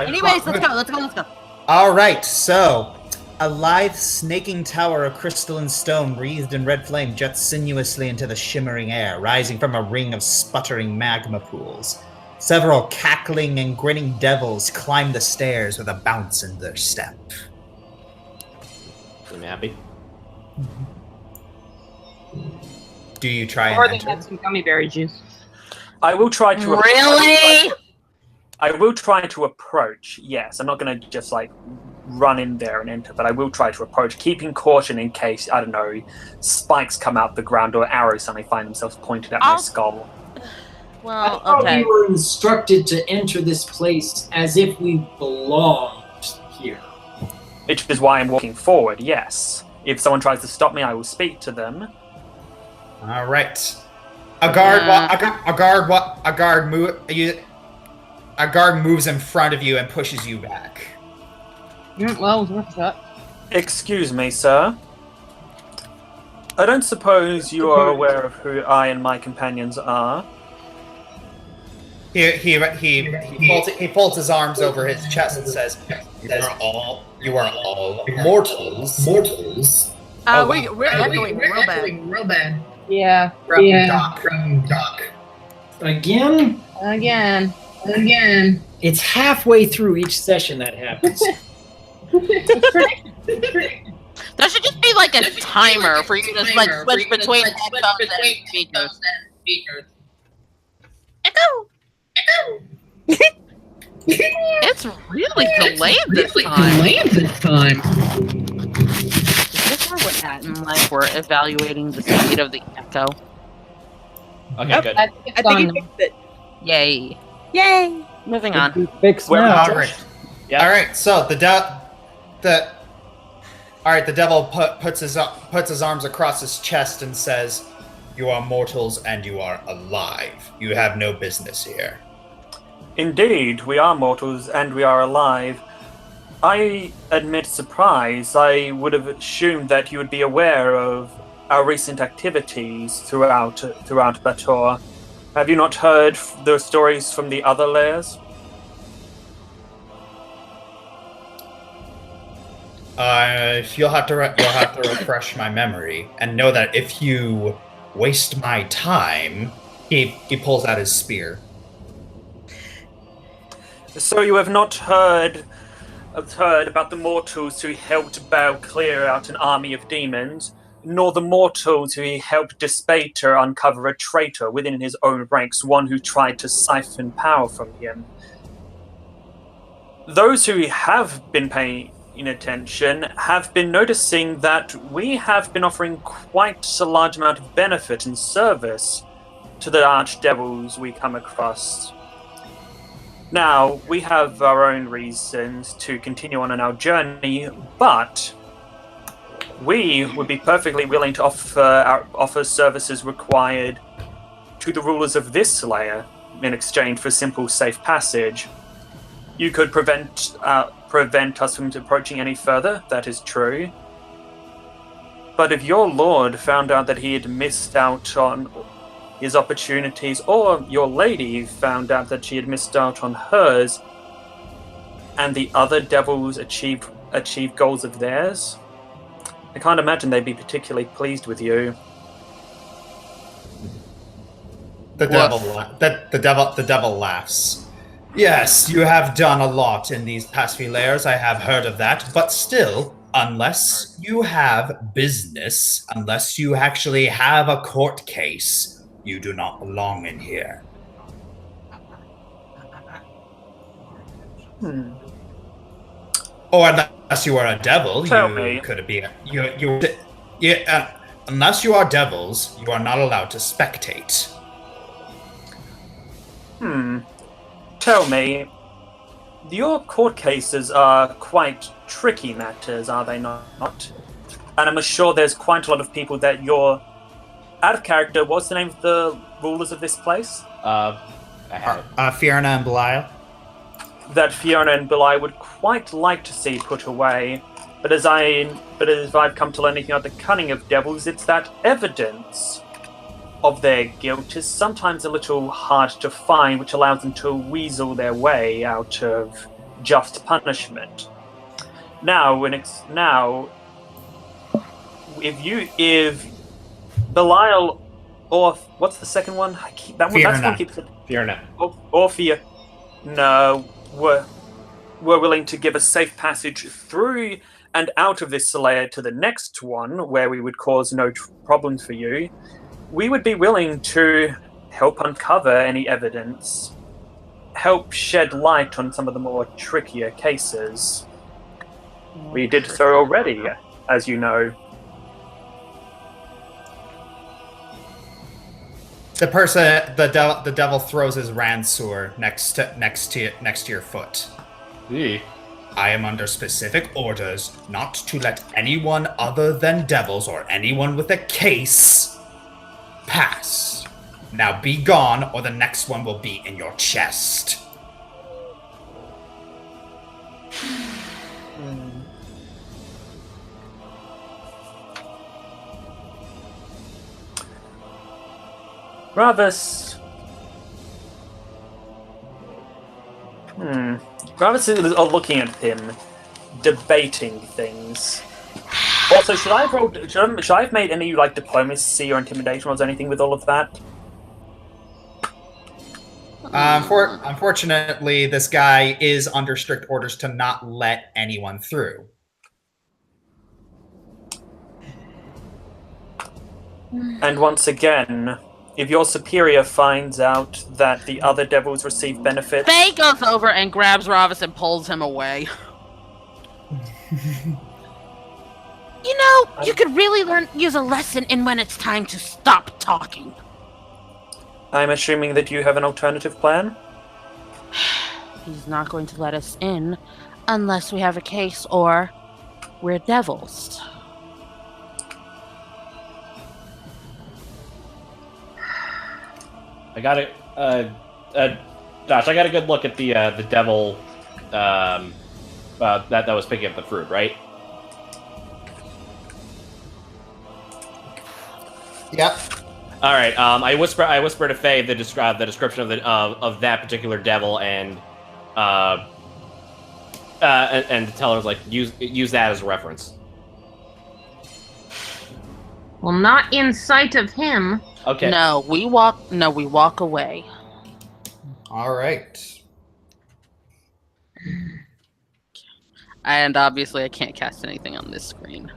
Anyways, let's go. All right, so a lithe, snaking tower of crystalline stone wreathed in red flame jets sinuously into the shimmering air, rising from a ring of sputtering magma pools. Several cackling and grinning devils climb the stairs with a bounce in their step. I'm happy. Do you try Or and they enter? had some gummy berry juice. I will try to Really? I will try to approach. Yes, I'm not going to just run in there and enter, but I will try to approach, keeping caution in case, I don't know, spikes come out the ground or arrows suddenly find themselves pointed at my skull. Well, I thought okay. we were instructed to enter this place as if we belonged here. Which is why I'm walking forward, yes. If someone tries to stop me, I will speak to them. All right. A guard moves in front of you and pushes you back. Well, it was worth a shot. Excuse me, sir. I don't suppose you are aware of who I and my companions are. He folds his arms over his chest and says, "You are all mortals." We're echoing real bad. Yeah. From Doc. Again? Again. It's halfway through each session that happens. There should just be like a timer for you to switch between headphones and speakers. Echo! It's really delayed this time. Is this where we're at in life? We're evaluating the speed of the echo. Okay, good. I think he fixed it. Yay! Moving on. Fixed Well, now. All right. Yeah. All right. So the devil puts his arms across his chest and says, "You are mortals and you are alive. You have no business here." Indeed, we are mortals and we are alive. I admit surprise. I would have assumed that you would be aware of our recent activities throughout Bator. Have you not heard the stories from the other layers? You'll have to refresh my memory and know that if you waste my time, he pulls out his spear. So you have not heard about the mortals who helped Bao clear out an army of demons, nor the mortals who helped Despater uncover a traitor within his own ranks, one who tried to siphon power from him. Those who have been paying attention have been noticing that we have been offering quite a large amount of benefit and service to the archdevils we come across. Now, we have our own reasons to continue on our journey, but we would be perfectly willing to offer services required to the rulers of this layer in exchange for simple safe passage. You could prevent us from approaching any further, that is true. But if your lord found out that he had missed out on his opportunities, or your lady found out that she had missed out on hers, and the other devils achieved goals of theirs, I can't imagine they'd be particularly pleased with you. The devil laughs. Yes, you have done a lot in these past few layers. I have heard of that, but still, unless you have business, unless you actually have a court case, You do not belong in here. Or unless you are a devil, Tell you me. could be unless you are devils, you are not allowed to spectate. Tell me, your court cases are quite tricky matters, are they not? And I'm sure there's quite a lot of people that you're out of character. What's the name of the rulers of this place? I have it. Fiona and Belial. That Fiona and Belial would quite like to see put away. But as I've come to learn anything about the cunning of devils, it's that evidence of their guilt is sometimes a little hard to find, which allows them to weasel their way out of just punishment. Now, if Belial or what's the second one? That's one keeps Fiona. Or Fiona. No, we're willing to give a safe passage through and out of this layer to the next one, where we would cause no problems for you. We would be willing to help uncover any evidence, help shed light on some of the more trickier cases. We did so already, as you know. The devil throws his ransor next to your foot. Eee. I am under specific orders not to let anyone other than devils or anyone with a case pass. Now be gone, or the next one will be in your chest. Gravis is looking at him, debating things. Also, should I have made any diplomacy or intimidation or anything with all of that? Unfortunately, this guy is under strict orders to not let anyone through. And once again, if your superior finds out that the other devils receive benefits... Faye goes over and grabs Ravis and pulls him away. You know, you could really use a lesson in when it's time to stop talking. I'm assuming that you have an alternative plan? He's not going to let us in unless we have a case or we're devils. I got it. Josh, I got a good look at the devil that was picking up the fruit, right? Yep. All right. I whisper to Faye the description of that particular devil and tell her use that as a reference. Well, not in sight of him. Okay. No, we walk away. All right. And obviously I can't cast anything on this screen.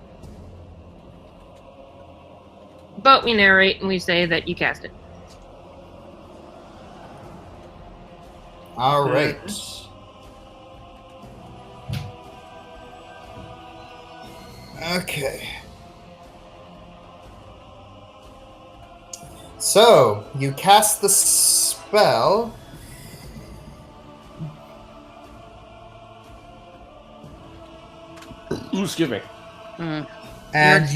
But we narrate and we say that you cast it. All right. Okay. So, you cast the spell. Ooh, excuse me. And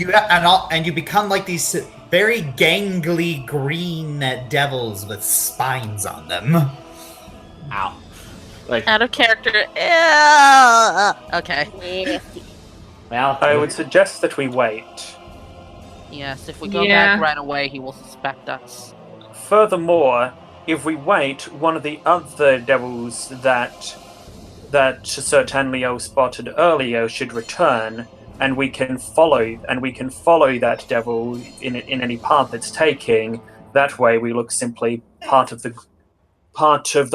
you become like these very gangly green devils with spines on them. Ow. Out of character. Okay. Well, I would suggest that we wait. Yes, if we go back right away, he will suspect us. Furthermore, if we wait, one of the other devils that Sir Tanlio spotted earlier should return, and we can follow that devil in any path it's taking. That way, we look simply part of the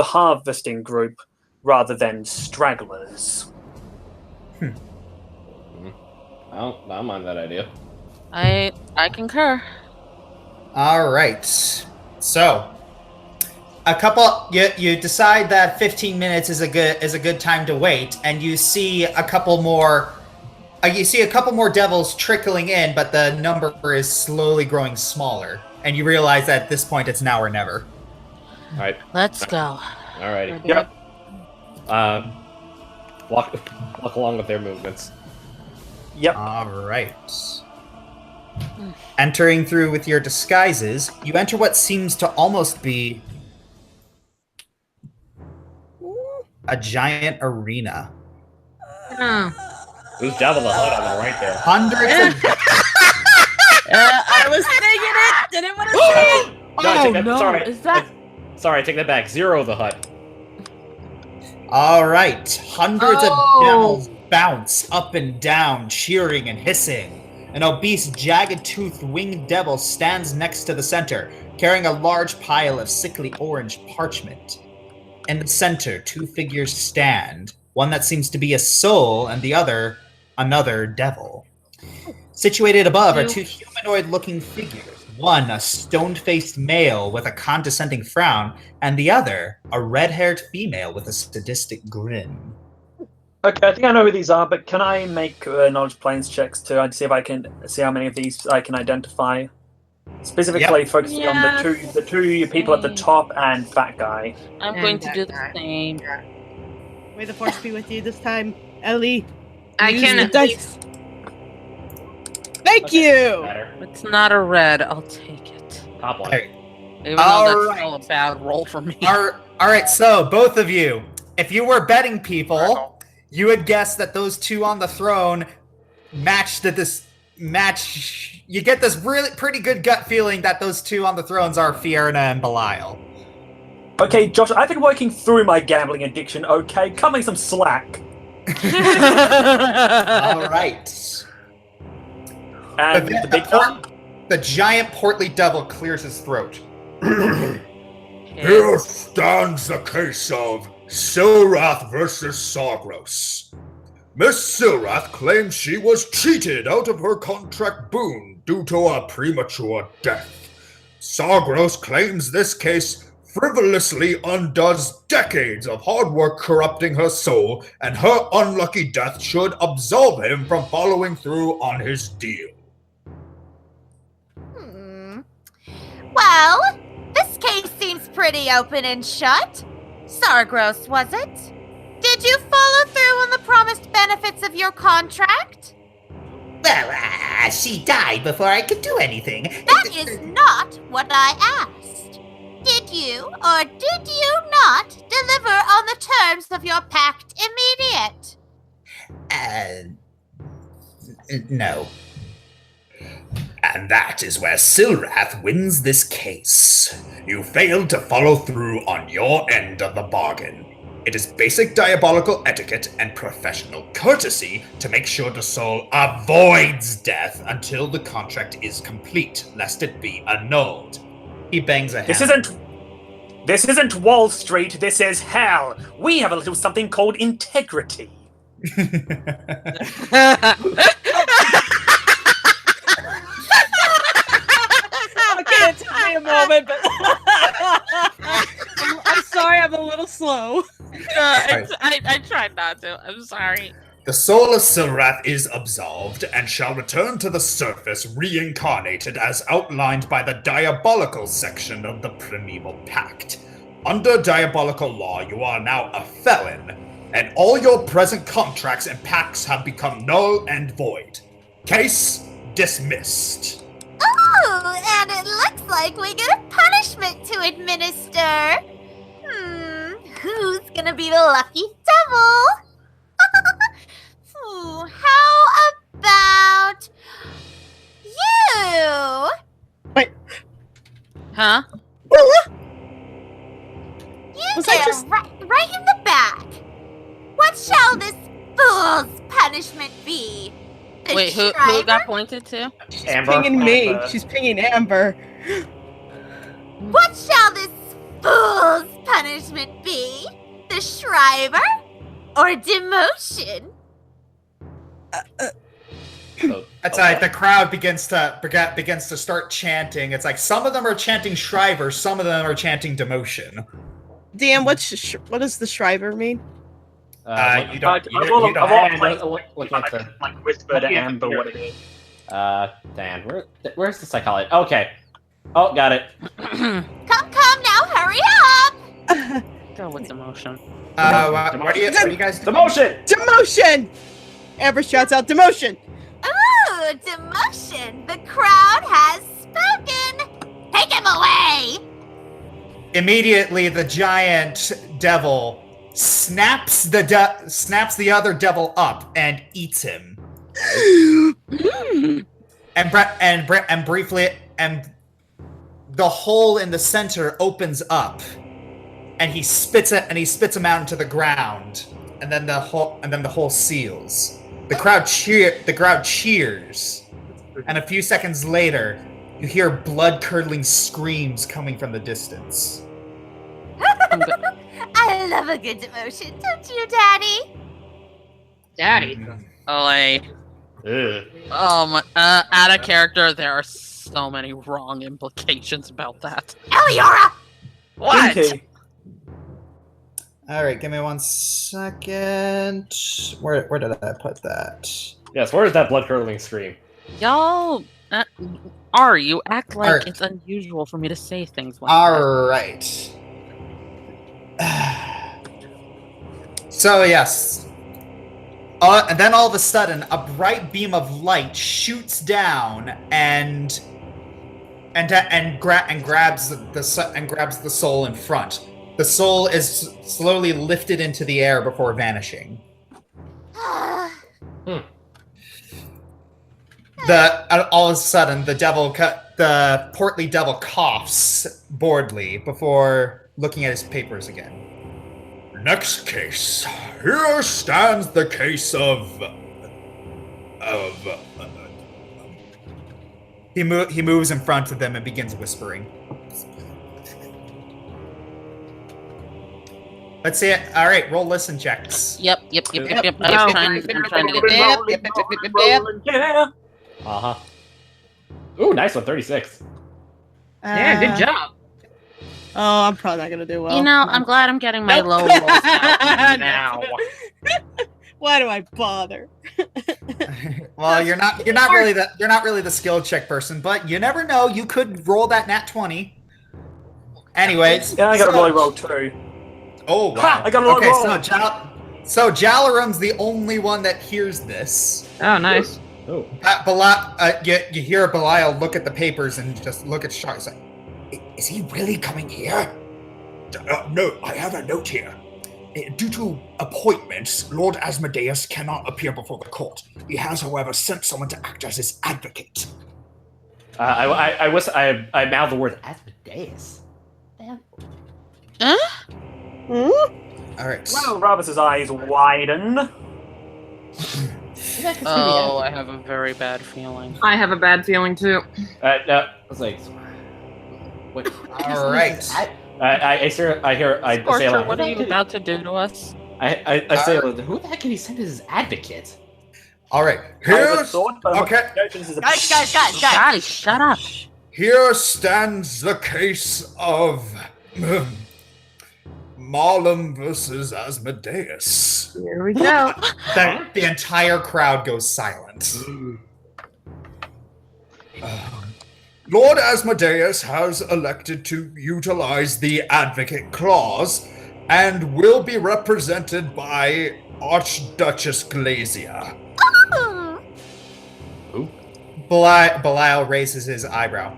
harvesting group rather than stragglers. I don't mind that idea. I concur. All right. So, you decide that 15 minutes is a good time to wait, and you see a couple more devils trickling in, but the number is slowly growing smaller, and you realize that at this point it's now or never. All right. Let's go. Alrighty. Yep. Walk along with their movements. Yep. All right. Entering through with your disguises, you enter what seems to almost be a giant arena. Who's Jabba the Hutt on the right there? Hundreds of... I was thinking it! Didn't want to say it! Sorry, I take that back. Zero the Hutt. All right. Hundreds of devils bounce up and down, cheering and hissing. An obese, jagged-toothed winged devil stands next to the center, carrying a large pile of sickly orange parchment. In the center, two figures stand, one that seems to be a soul and the other another devil. Situated above are two humanoid-looking figures. One, a stone-faced male with a condescending frown, and the other, a red-haired female with a sadistic grin. Okay, I think I know who these are, but can I make knowledge planes checks to see if I can see how many of these I can identify? Specifically focusing on the two people at the top and fat guy. I'm going to do the same. May the force be with you this time, Ellie. I Use can the dice. Thank you! It's not a red. I'll take it. Top one. Okay. Even though that's still a bad roll for me. All right, so both of you, if you were betting people, you would guess that those two on the throne match. You get this really pretty good gut feeling that those two on the thrones are Fierna and Belial. Okay, Josh, I've been working through my gambling addiction, okay? Cut me some slack. All right. And the big one? The giant portly devil clears his throat. Here stands the case of Silrath versus Sargros. Miss Silrath claims she was cheated out of her contract boon due to a premature death. Sargros claims this case frivolously undoes decades of hard work corrupting her soul, and her unlucky death should absolve him from following through on his deal. Well, this case seems pretty open and shut. Sargros, was it? Did you follow through on the promised benefits of your contract? Well, she died before I could do anything. That is not what I asked. Did you or did you not deliver on the terms of your pact immediate? No. And that is where Silrath wins this case. You failed to follow through on your end of the bargain. It is basic diabolical etiquette and professional courtesy to make sure the soul avoids death until the contract is complete, lest it be annulled. He bangs a hand. This isn't Wall Street, this is hell. We have a little something called integrity. Okay, it took me a moment, but I'm sorry, I'm a little slow. I tried not to. I'm sorry. The soul of Silrath is absolved and shall return to the surface reincarnated as outlined by the diabolical section of the Primeval Pact. Under diabolical law, you are now a felon, and all your present contracts and pacts have become null and void. Case dismissed. Oh, and it looks like we get a punishment to administer. Who's gonna be the lucky devil? How about you? Wait. Huh? You there, right in the back. What shall this fool's punishment be? The Wait, who got pointed to? Amber. Pinging me. She's pinging Amber. What shall this fool's punishment be? The Shriver or demotion? That's like the crowd begins to start chanting. It's like some of them are chanting Shriver, some of them are chanting demotion. DM, what does the Shriver mean? Like whisper to Amber what it is. Dan, where's the psychology? Okay. Oh, got it. Come now, hurry up! Go with emotion. What do you guys do? Demotion! Demotion! Amber shouts out demotion. Ooh, demotion! The crowd has spoken! Take him away! Immediately, the giant devil snaps the other devil up and eats him. and briefly, the hole in the center opens up, and he spits him out into the ground, and then the hole seals. The crowd cheers, and a few seconds later, you hear blood-curdling screams coming from the distance. I love a good demotion, don't you, Daddy? Daddy. Out of character, there are so many wrong implications about that. Eliora! What? Pinky. All right, give me 1 second. Where did I put that? Yes, where is that blood-curdling scream? Y'all, Ari, you act like Alright. it's unusual for me to say things like All right. So yes. And then all of a sudden, a bright beam of light shoots down and grabs the soul in front. The soul is slowly lifted into the air before vanishing. All of a sudden, the portly devil coughs boredly before looking at his papers again. Next case. Here stands the case of... He moves in front of them and begins whispering. Let's see it. All right, roll listen checks. Yep. I'm trying to get Yeah. Uh-huh. Ooh, nice one, 36. Yeah, good job. Oh, I'm probably not gonna do well. You know, I'm glad I'm getting my Nope. low rolls out now. Why do I bother? Well, you're not really the skill check person, but you never know. You could roll that nat 20. Anyways, Yeah, I got a roll too. Oh wow! Ha, I got a roll. So Jalarum's the only one that hears this. Oh, nice. Oh. You hear Belial look at the papers and just look at Shark. He's like, Is he really coming here? No, I have a note here. Due to appointments, Lord Asmodeus cannot appear before the court. He has, however, sent someone to act as his advocate. I mouthed the word Asmodeus. Huh? all right. Well, Robus's eyes widen. Oh, I have a very bad feeling. I have a bad feeling too. No, I was like, what? All right. I say, Scorcher, what are you about to do to us? I say, who the heck can he send as his advocate? All right. I have a Here's thought, but okay. Guys. Daddy, shut up. Here stands the case of Marlum versus Asmodeus. Here we go. The entire crowd goes silent. Lord Asmodeus has elected to utilize the advocate clause and will be represented by Archduchess Glacia. Belial raises his eyebrow.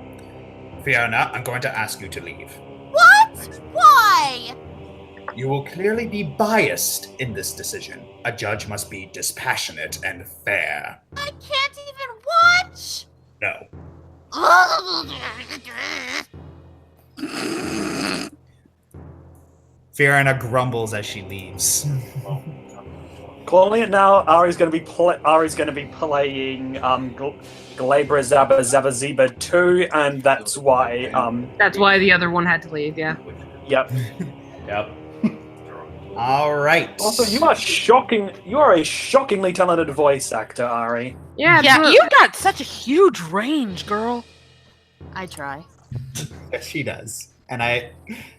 Fiona, I'm going to ask you to leave. What? Why? You will clearly be biased in this decision. A judge must be dispassionate and fair. I can't even watch. No. Fiona grumbles as she leaves. Calling it now. Ari's going to be playing Glabra Zaba Zaba Ziba 2, and that's why That's why the other one had to leave. Yeah. Yep. Yep. All right. Also, you are shocking. You are a shockingly talented voice actor, Ari. Yeah, Yeah, but- you got such a huge range, girl. I try. Yes, she does. And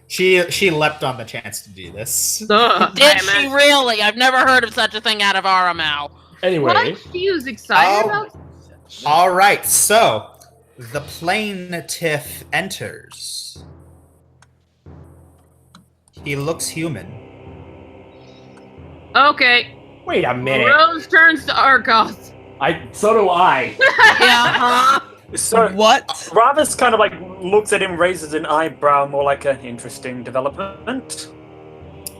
she leapt on the chance to do this. Did she really? I've never heard of such a thing out of Aramau. Anyway, What? She was excited about. All right, so the plaintiff enters. He looks human. Okay. wait a minute. Rose turns to Argos. So do I. Yeah. So What? Ravis kind of like looks at him, raises an eyebrow, more like an interesting development.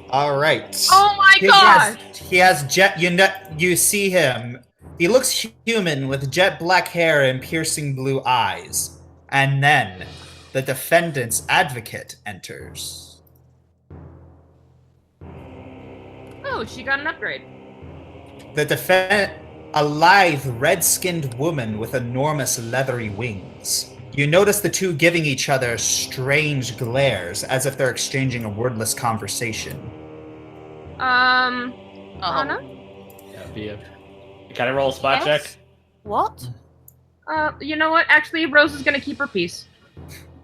All right. Oh my god! He has jet. You see him. He looks human with jet black hair and piercing blue eyes. And then the defendant's advocate enters. Oh, she got an upgrade. A lithe, red-skinned woman with enormous leathery wings. You notice the two giving each other strange glares, as if they're exchanging a wordless conversation. Anna? Can I roll a spot Yes? check? What? You know what? Actually, Rose is gonna keep her peace.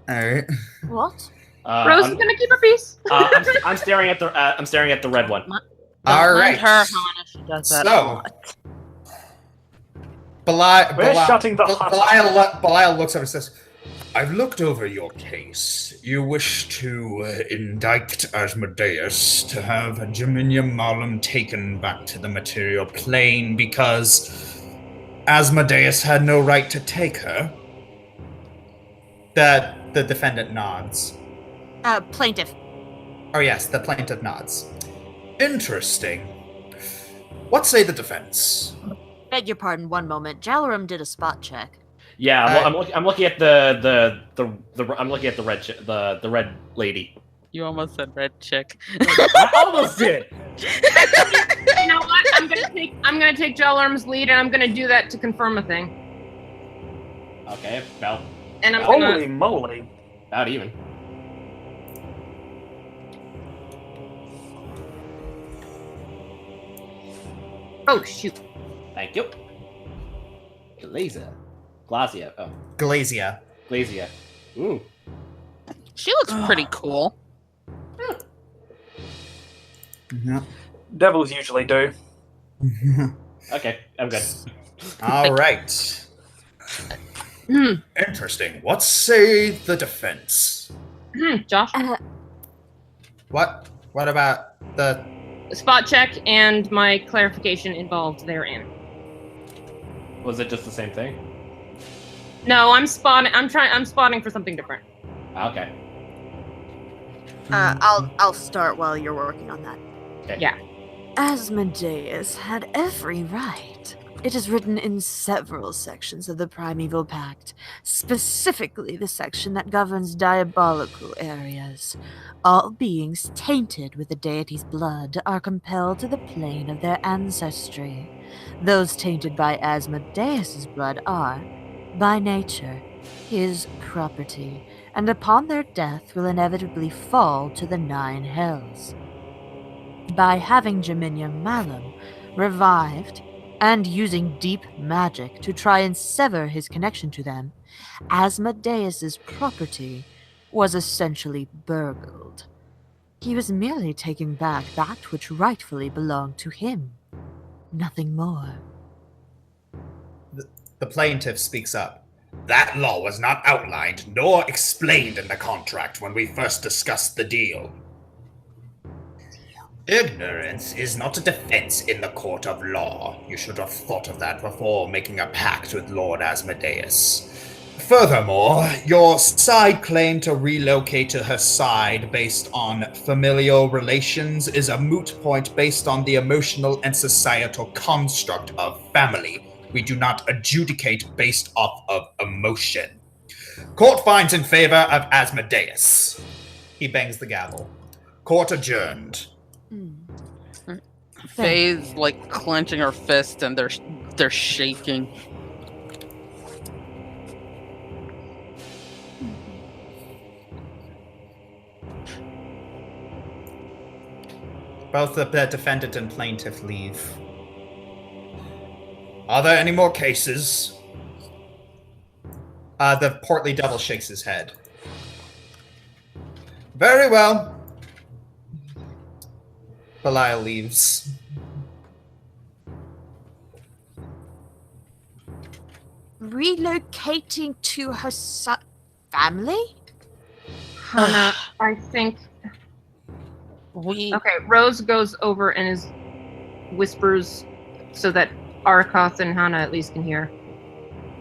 All right. What? Rose is gonna keep her peace. I'm staring at the red one. All Let right. her, Hannah. She does that a So, lot. We're shutting the hut. Belial looks over and says, I've looked over your case. You wish to indict Asmodeus to have Jaminia Malum taken back to the material plane because Asmodeus had no right to take her. The defendant nods. Plaintiff. Oh yes, the plaintiff nods. Interesting. What say the defense? Beg your pardon, one moment. Jalarum did a spot check. Yeah, I'm looking at the I'm looking at the red lady. You almost said red chick. I almost did. You know what? I'm gonna take Jalarm's lead, and I'm gonna do that to confirm a thing. Okay, about And I'm Holy gonna. moly! about even. Oh shoot! Thank you. Glazia. Oh, Glazia. Glazia. Ooh. She looks pretty cool. Yeah. Devils usually do. Okay, I'm good. All right. Interesting. What say the defense? Josh, What about the? spot check and my clarification involved therein. Was it just the same thing? No, I'm spotting for something different. Okay. I'll start while you're working on that. Okay. Yeah. Asmodeus had every right. It is written in several sections of the Primeval Pact, specifically the section that governs diabolical areas. All beings tainted with the deity's blood are compelled to the plane of their ancestry. Those tainted by Asmodeus's blood are, by nature, his property, and upon their death will inevitably fall to the 9 hells. By having Jaminia Malum revived and using deep magic to try and sever his connection to them, Asmodeus's property was essentially burgled. He was merely taking back that which rightfully belonged to him. Nothing more. The plaintiff speaks up. That law was not outlined nor explained in the contract when we first discussed the deal. Ignorance is not a defense in the court of law. You should have thought of that before making a pact with Lord Asmodeus. Furthermore, your side claim to relocate to her side based on familial relations is a moot point based on the emotional and societal construct of family. We do not adjudicate based off of emotion. Court finds in favor of Asmodeus. He bangs the gavel. Court adjourned. Faye's like clenching her fist and they're shaking. Both the defendant and plaintiff leave. Are there any more cases? The portly devil shakes his head. Very well. Belial leaves. Relocating to her family? Hannah, I think. Okay, Rose goes over and whispers so that Arkoth and Hannah at least can hear.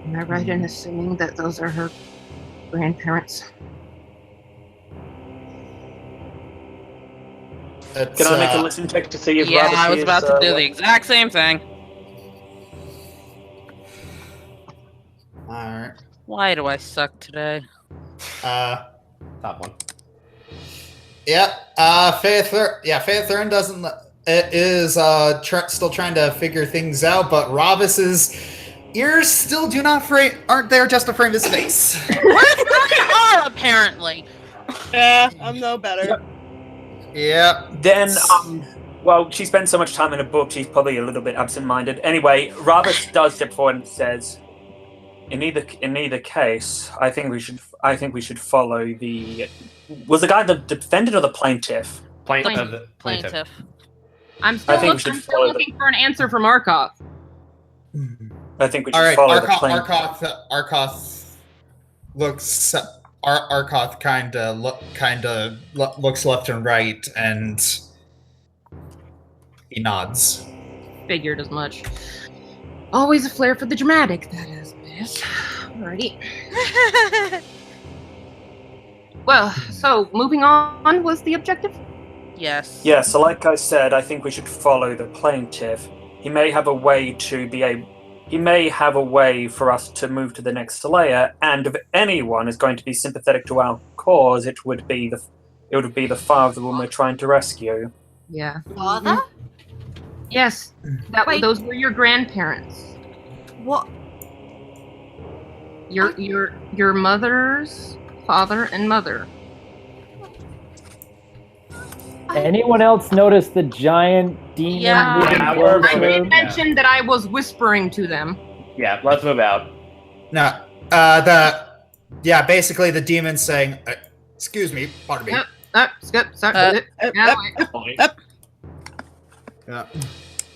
Am I right in assuming that those are her grandparents? Can I make a listen check to see if Yeah, Rabbit I was about to do is, the exact same thing. Alright. Why do I suck today? Top one. Yep. Faith Thurn doesn't. It is still trying to figure things out, but Ravis's ears still aren't there just to frame his face. They are apparently. Yeah, I'm no better. Yep. Then, well, she spends so much time in a book, she's probably a little bit absent-minded. Anyway, Ravis does step forward and says, "In either case, I think we should follow the." Was the guy the defendant or the plaintiff? Plaintiff. I'm still, I'm still looking for an answer from Arkoth. I think we should follow the plaintiff. Arkoth looks. Arkoth kind of looks left and right, and he nods. Figured as much. Always a flair for the dramatic, that is, miss. Alrighty. Well, so moving on was the objective? Yes. Yeah, so like I said, I think we should follow the plaintiff. He may have a way for us to move to the next layer, and if anyone is going to be sympathetic to our cause, it would be the father of the woman we're trying to rescue. Yeah. Father? Yes. Those were your grandparents. What? Your mother's father and mother. Anyone else notice the giant demon? Yeah. I did mention that I was whispering to them. Yeah, let's move out. No, basically the demon's saying, "Excuse me, pardon me." Skip, sorry. Yeah.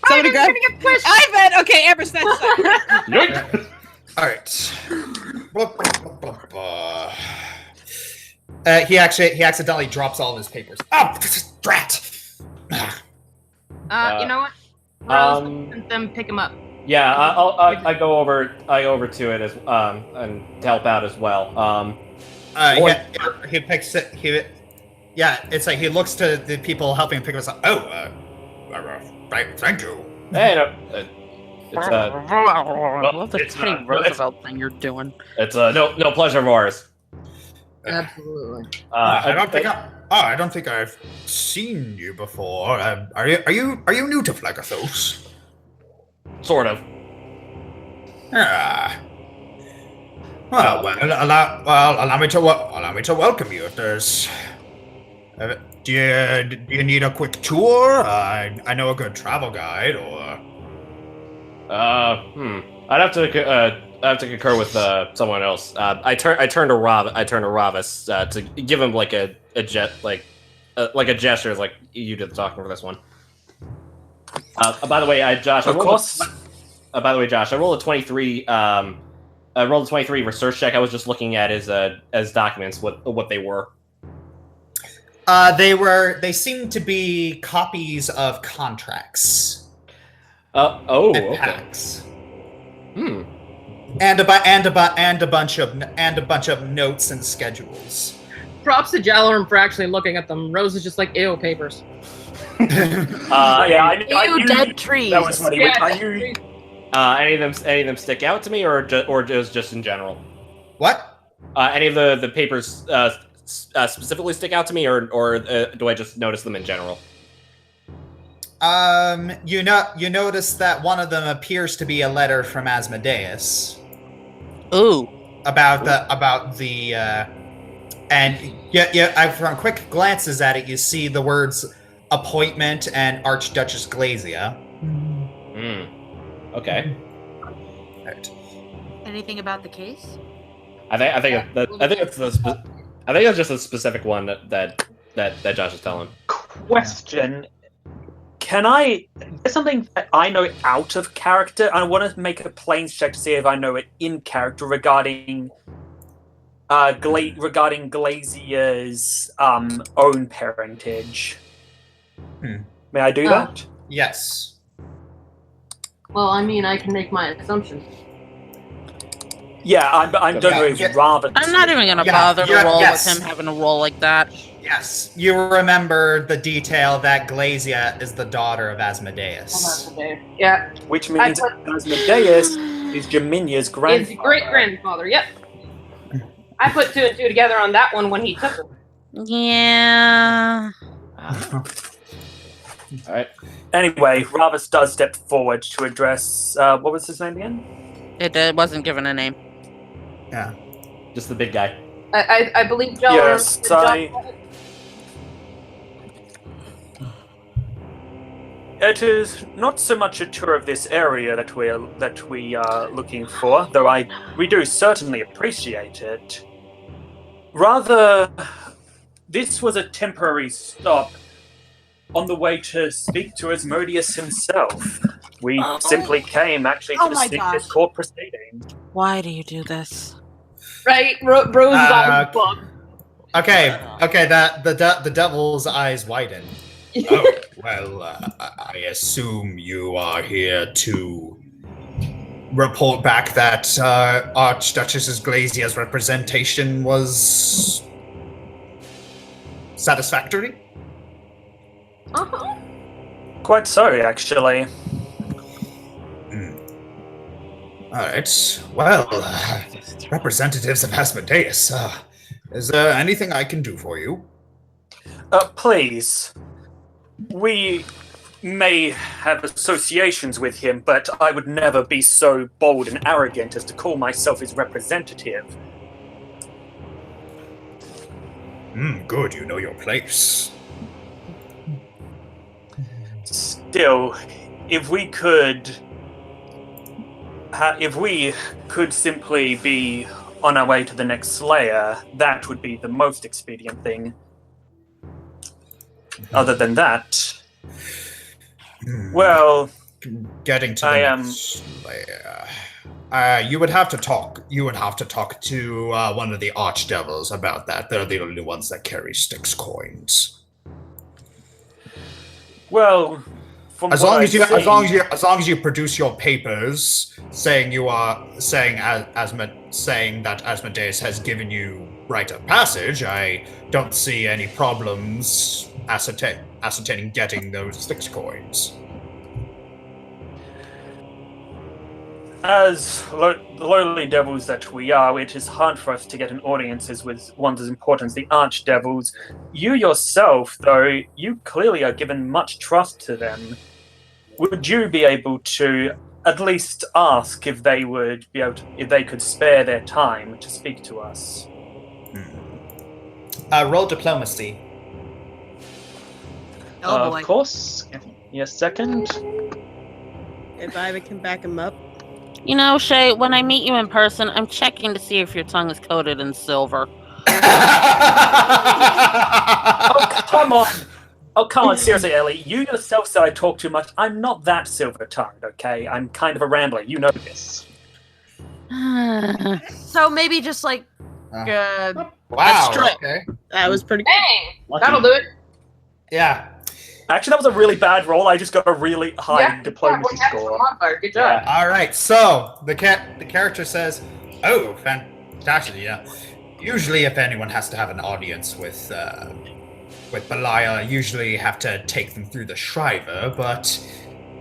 Somebody grab. I bet. Okay, Amber, snatch. All right. He accidentally drops all of his papers. Oh, drat! You know what? Rose, let them pick him up. Yeah, I go over to it as and to help out as well. He picks it. It's like he looks to the people helping him pick us up. Oh, thank you. Hey, no, I love the Teddy Roosevelt thing you're doing. It's no pleasure of ours. Absolutely. I don't think I've seen you before. Are you new to Phlegathos? Sort of. Ah. Well, allow me to welcome you. If there's, do you need a quick tour? I know a good travel guide, or. I'd have to concur with someone else. I turn to Ravis to give him like a gesture, like you did the talking for this one. By the way, Josh, I rolled a 23. I rolled a 23 research check. I was just looking at his documents, what they were. They seemed to be copies of contracts. Okay. Packs. And a bunch of notes and schedules. Props to Jalarum for actually looking at them. Rose is just like, ew, papers. Ew, dead trees. That was funny. Any of them stick out to me, or just in general? What? Any of the papers specifically stick out to me, or do I just notice them in general? You notice that one of them appears to be a letter from Asmodeus. Ooh. About the from quick glances at it, you see the words appointment and Archduchess Glazia. Okay. Right. Anything about the case? I think it's just a specific one that Josh is telling. Question. There's something that I know out of character. I want to make a planes check to see if I know it in character regarding Glazia's own parentage. May I do that? Yes. Well, I mean, I can make my assumptions. Yeah, I don't know if rather. I'm not even gonna bother to roll with him having to roll like that. Yes, you remember the detail that Glazia is the daughter of Asmodeus. Yeah. Which means Asmodeus is Geminia's grandfather. His great-grandfather, yep. I put 2 and 2 together on that one when he took her. Yeah. Alright. Anyway, Ravus does step forward to address, what was his name again? It wasn't given a name. Yeah. Just the big guy. I believe John. Yes, It is not so much a tour of this area that we are looking for, though we do certainly appreciate it. Rather, this was a temporary stop on the way to speak to Asmodeus himself. We simply came actually to seek this court proceeding. Why do you do this? Right, Rose is on the book. Okay, the devil's eyes widen. Oh, well, I assume you are here to report back that Archduchess Glazia's representation was satisfactory? Uh-huh. Quite so, actually. Alright, well, representatives of Asmodeus, is there anything I can do for you? Please. We may have associations with him, but I would never be so bold and arrogant as to call myself his representative. Good, you know your place. Still, if we could simply be on our way to the next Slayer, that would be the most expedient thing. Other than that, well, getting to the next Slayer. You would have to talk. You would have to talk to one of the archdevils about that. They're the only ones that carry Styx coins. Well, as long as you produce your papers saying that Asmodeus has given you rite of passage, I don't see any problems ascertaining getting those Styx coins. As lowly devils that we are, it is hard for us to get in audiences with ones as important as the archdevils. You yourself, though, you clearly are given much trust to them. Would you be able to at least ask if they would be able if they could spare their time to speak to us? Roll diplomacy. Oh boy. Of course. Give me a second. If I can back him up. You know, Shay, when I meet you in person, I'm checking to see if your tongue is coated in silver. Oh, come on. Oh, come on, seriously, Ellie. You yourself said I talk too much. I'm not that silver-tongued, okay? I'm kind of a rambler. You know this. So maybe just like... wow, okay. That was pretty good. Dang, that'll do it. Yeah. Actually, that was a really bad roll. I just got a really high diplomacy score. Good job. All right, so the character says, "Oh, fantastic! Yeah. Usually, if anyone has to have an audience with Belial, I usually have to take them through the Shriver, but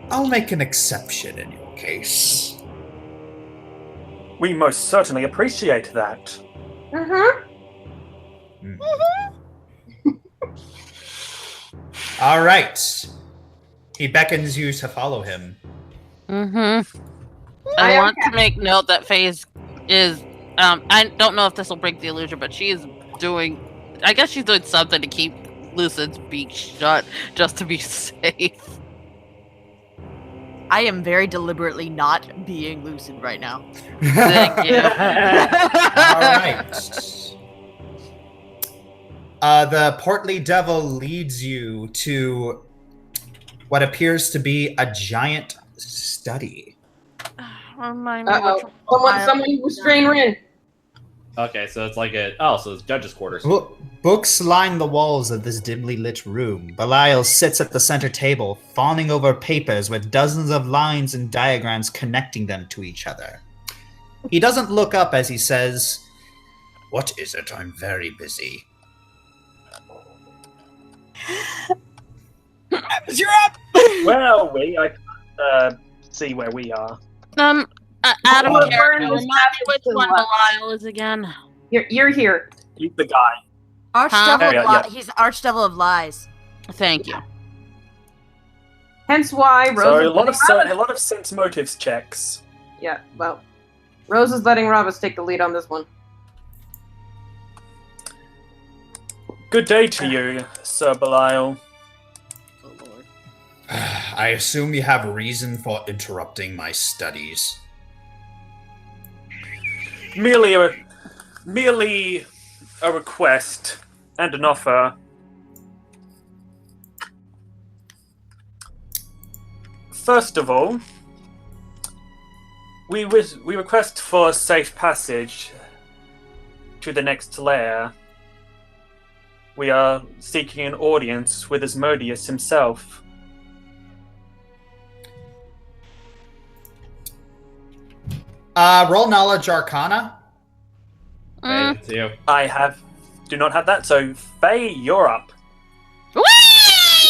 I'll make an exception in your case." We most certainly appreciate that. All right. He beckons you to follow him. I want to make note that FaZe is, I don't know if this will break the illusion, but she is doing, I guess she's doing something to keep Lucid's beak shut just to be safe. I am very deliberately not being lucid right now. Thank you. All right. The portly devil leads you to what appears to be a giant study. Remind me Uh-oh. which Someone restrain Rin. Okay, so it's like so it's judge's quarters. Books line the walls of this dimly lit room. Belial sits at the center table, fawning over papers with dozens of lines and diagrams connecting them to each other. He doesn't look up as he says, "What is it? I'm very busy." You're up! Where are we? I can't see where we are. Adam, Oh, remind Vern was me happy which to one left. Belial is again. You're here. He's the guy. Archdevil Yeah. He's Archdevil of Lies. Thank you. Hence why Rose So is a lot of sense motives checks. Yeah, well, Rose is letting Robus take the lead on this one. Good day to you, Sir Belial. I assume you have a reason for interrupting my studies. Merely a request and an offer. First of all, we request for safe passage to the next lair. We are seeking an audience with Asmodeus himself. Roll knowledge arcana. Hey, it's you. I do not have that, so Faye, you're up.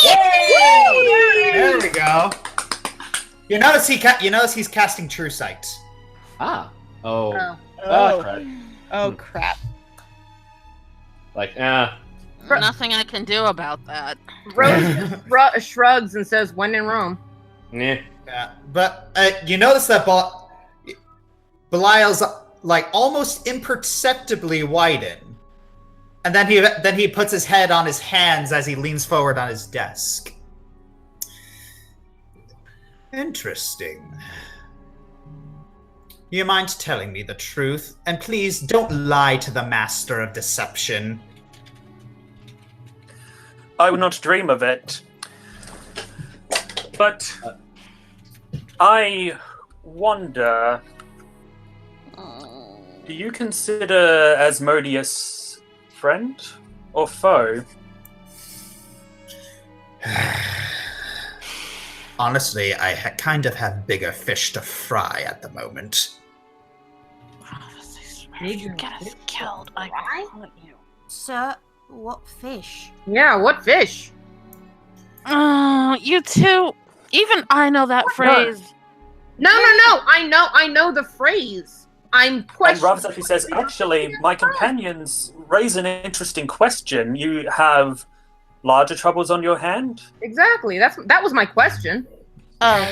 There we go. You notice he's casting True Sight. Ah. Oh. Oh. Crap. Oh crap. Like, Nothing I can do about that. Rose shrugs and says, "When in Rome." yeah. Yeah, but you notice that Belial's like almost imperceptibly widen, and then he puts his head on his hands as he leans forward on his desk. Interesting. You mind telling me the truth? And please don't lie to the master of deception. I would not dream of it. But I wonder, do you consider Asmodeus friend or foe? Honestly, I kind of have bigger fish to fry at the moment. You get us killed. I hurt you. Sir, what fish? Yeah, what fish? You two. Even I know that phrase. No. I know the phrase. I'm And questioning. Robs actually says, actually, my companions raise an interesting question. You have larger troubles on your hand? Exactly. That was my question. Oh,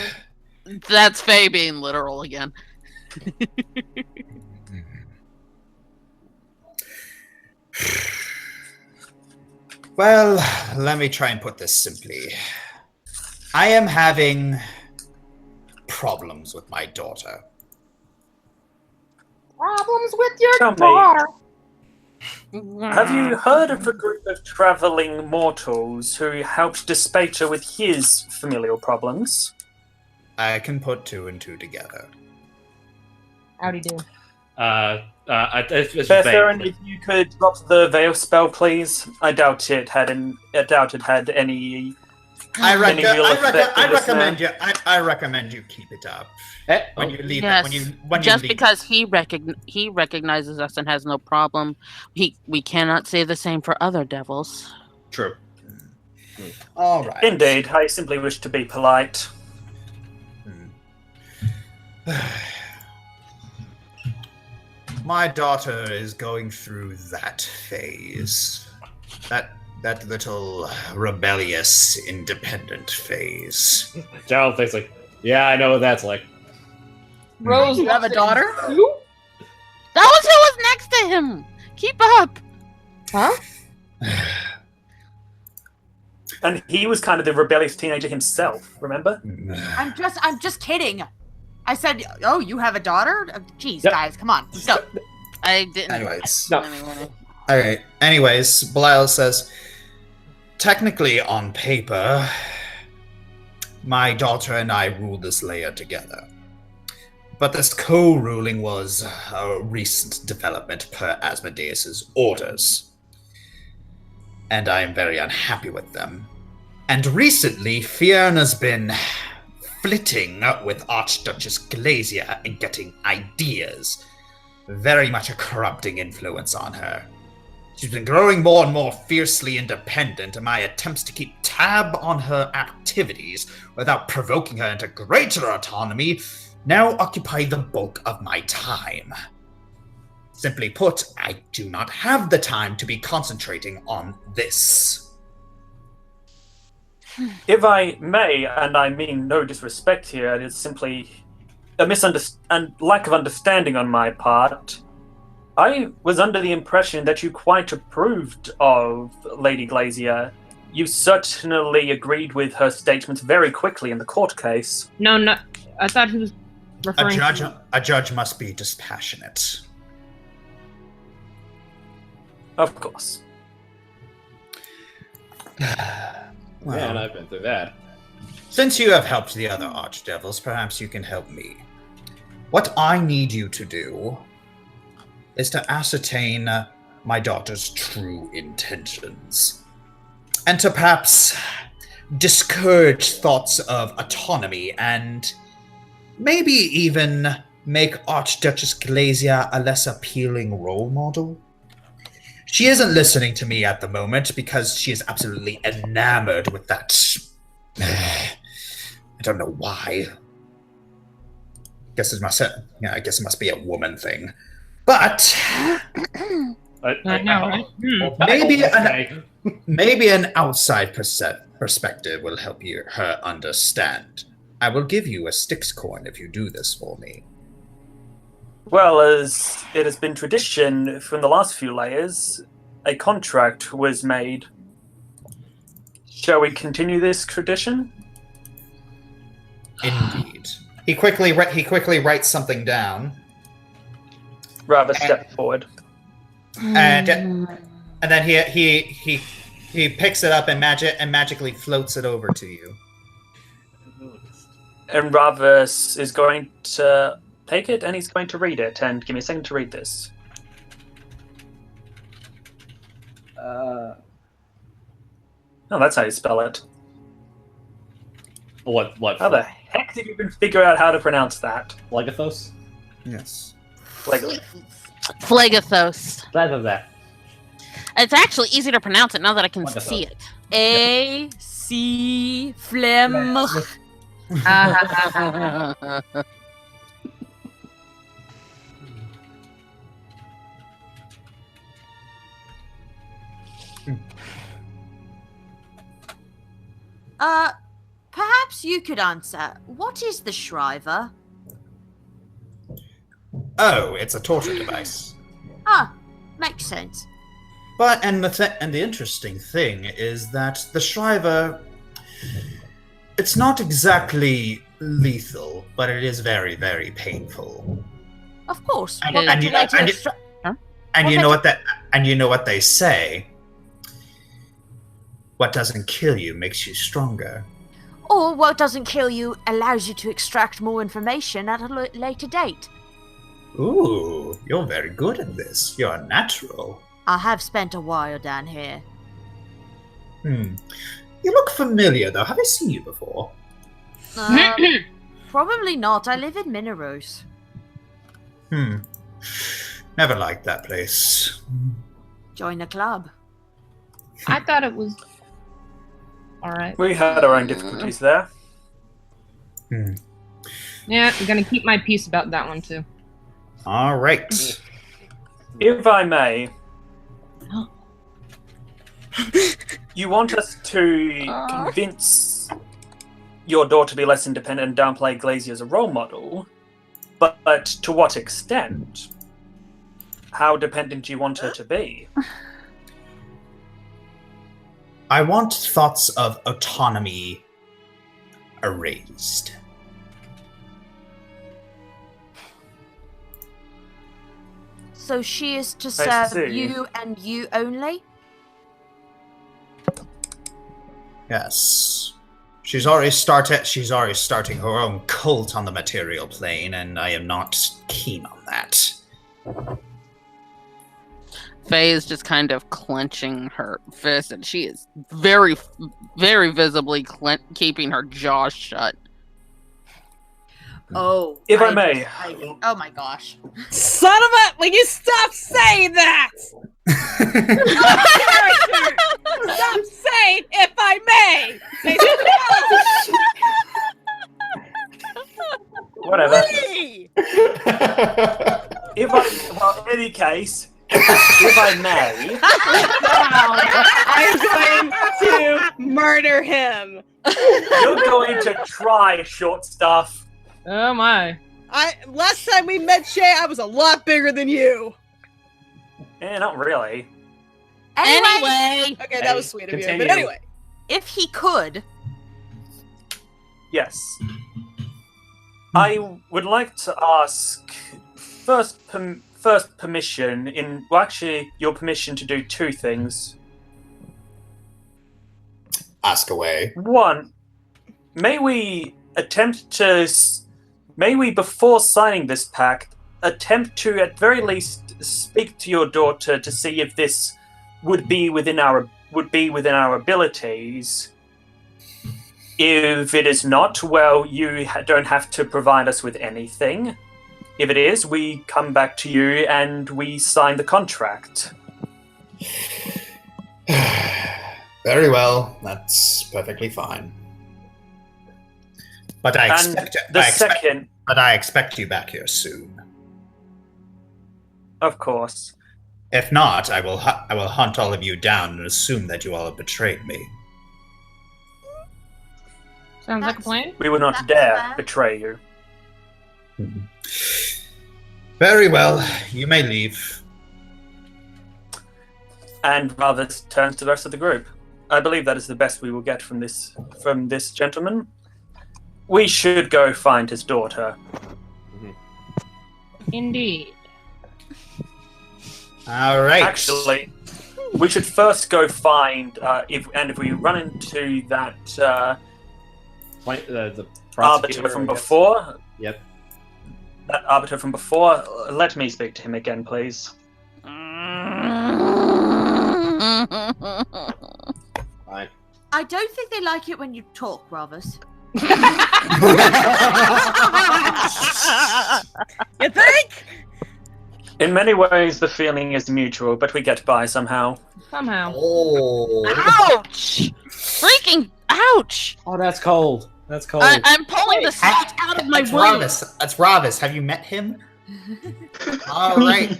that's Faye being literal again. Well, let me try and put this simply. I am having problems with my daughter. Problems with your Tell me. daughter. Have you heard of a group of traveling mortals who helped Despater with his familial problems? I can put two and two together. Howdy do. It's Theron, if you could drop the veil spell, please. I doubt it had any. I recommend recommend you keep it up when you leave. Yes. When Just you leave. because he recognizes us and has no problem, we cannot say the same for other devils. True. All right. Indeed, I simply wish to be polite. My daughter is going through that phase. That little rebellious, independent phase. Gerald thinks like, yeah, I know what that's like. Rose, You have a daughter? Who? That was who was next to him. Keep up. Huh? And he was kind of the rebellious teenager himself, remember? I'm just kidding. I said, oh, you have a daughter? Jeez, guys, come on, let's go. I didn't. Anyways. Anyway. Alright. Anyways, Belial says, technically on paper, my daughter and I ruled this layer together. But this co-ruling was a recent development per Asmodeus's orders. And I am very unhappy with them. And recently, Fiona's been flitting with Archduchess Glacia and getting ideas. Very much a corrupting influence on her. She's been growing more and more fiercely independent, and my attempts to keep tab on her activities without provoking her into greater autonomy now occupy the bulk of my time. Simply put, I do not have the time to be concentrating on this. If I may, and I mean no disrespect here, it is simply a lack of understanding on my part. I was under the impression that you quite approved of Lady Glacia. You certainly agreed with her statements very quickly in the court case. No, I thought he was referring A judge must be dispassionate. Of course. Well, Man, I've been through that. Since you have helped the other archdevils, perhaps you can help me. What I need you to do is to ascertain my daughter's true intentions, and to perhaps discourage thoughts of autonomy, and maybe even make Archduchess Glacia a less appealing role model. She isn't listening to me at the moment because she is absolutely enamored with that. I don't know why. I guess it must be a woman thing. But I know, right? maybe an outside perspective will help her understand. I will give you a Styx coin if you do this for me. Well, as it has been tradition from the last few layers, a contract was made. Shall we continue this tradition? Indeed. He quickly writes something down. Rather step forward. And then he picks it up and magically floats it over to you. And Ravus is going to take it, and he's going to read it. And give me a second to read this. Oh, that's how you spell it. What? How the heck did you even figure out how to pronounce that? Legathos? Yes. Phlegathos. That. It's actually easy to pronounce it now that I can Phlegathos. see it. A-C phlegm. Perhaps you could answer. What is the Shriver? Oh, it's a torture device. Ah, makes sense. But and the interesting thing is that the Shriver, it's not exactly lethal, but it is very, very painful. Of course. And you know what they say. What doesn't kill you makes you stronger. Or what doesn't kill you allows you to extract more information at a later date. Ooh, you're very good at this. You're a natural. I have spent a while down here. You look familiar, though. Have I seen you before? Probably not. I live in Mineros. Never liked that place. Join the club. I thought it was alright. We had our own difficulties there. Yeah, I'm gonna keep my peace about that one too. All right. If I may, you want us to convince your daughter to be less independent and downplay Glacia as a role model, but to what extent? How dependent do you want her to be? I want thoughts of autonomy erased. So she is to I serve see. you and you only? Yes. She's already starting her own cult on the material plane, and I am not keen on that. Faye is just kind of clenching her fist, and she is very, very visibly keeping her jaw shut. Oh. If I may. Oh my gosh. Son of a! Will you stop saying that? Stop saying "if I may." Say something else. Whatever. Really? Well, in any case, if I may. I'm going to murder him. You're going to try, short stuff. Oh my. Last time we met, Shay, I was a lot bigger than you. Not really. Anyway. Okay, that was sweet of you. Continue. But anyway. If he could, Yes. I would like to ask first permission your permission to do two things. Ask away. One, may we before signing this pact attempt to at very least speak to your daughter to see if this would be within our abilities. If it is not, well, you don't have to provide us with anything. If it is, we come back to you and we sign the contract. Very well. That's perfectly fine. But I expect you back here soon. Of course. If not, I will hunt all of you down and assume that you all have betrayed me. Sounds like a plan. We would not dare betray you. Very well. You may leave. And rather turns to the rest of the group. I believe that is the best we will get from this gentleman. We should go find his daughter. Indeed. All right. Actually, we should first go find if we run into that the arbiter from before. Yep. That arbiter from before. Let me speak to him again, please. Fine. I don't think they like it when you talk, Ravus. You think? In many ways, the feeling is mutual, but we get by somehow. Somehow. Oh. Ouch! Freaking ouch! Oh, that's cold. That's cold. I'm pulling the salt out of my That's wound. Ravus. That's Ravus. Have you met him? All right.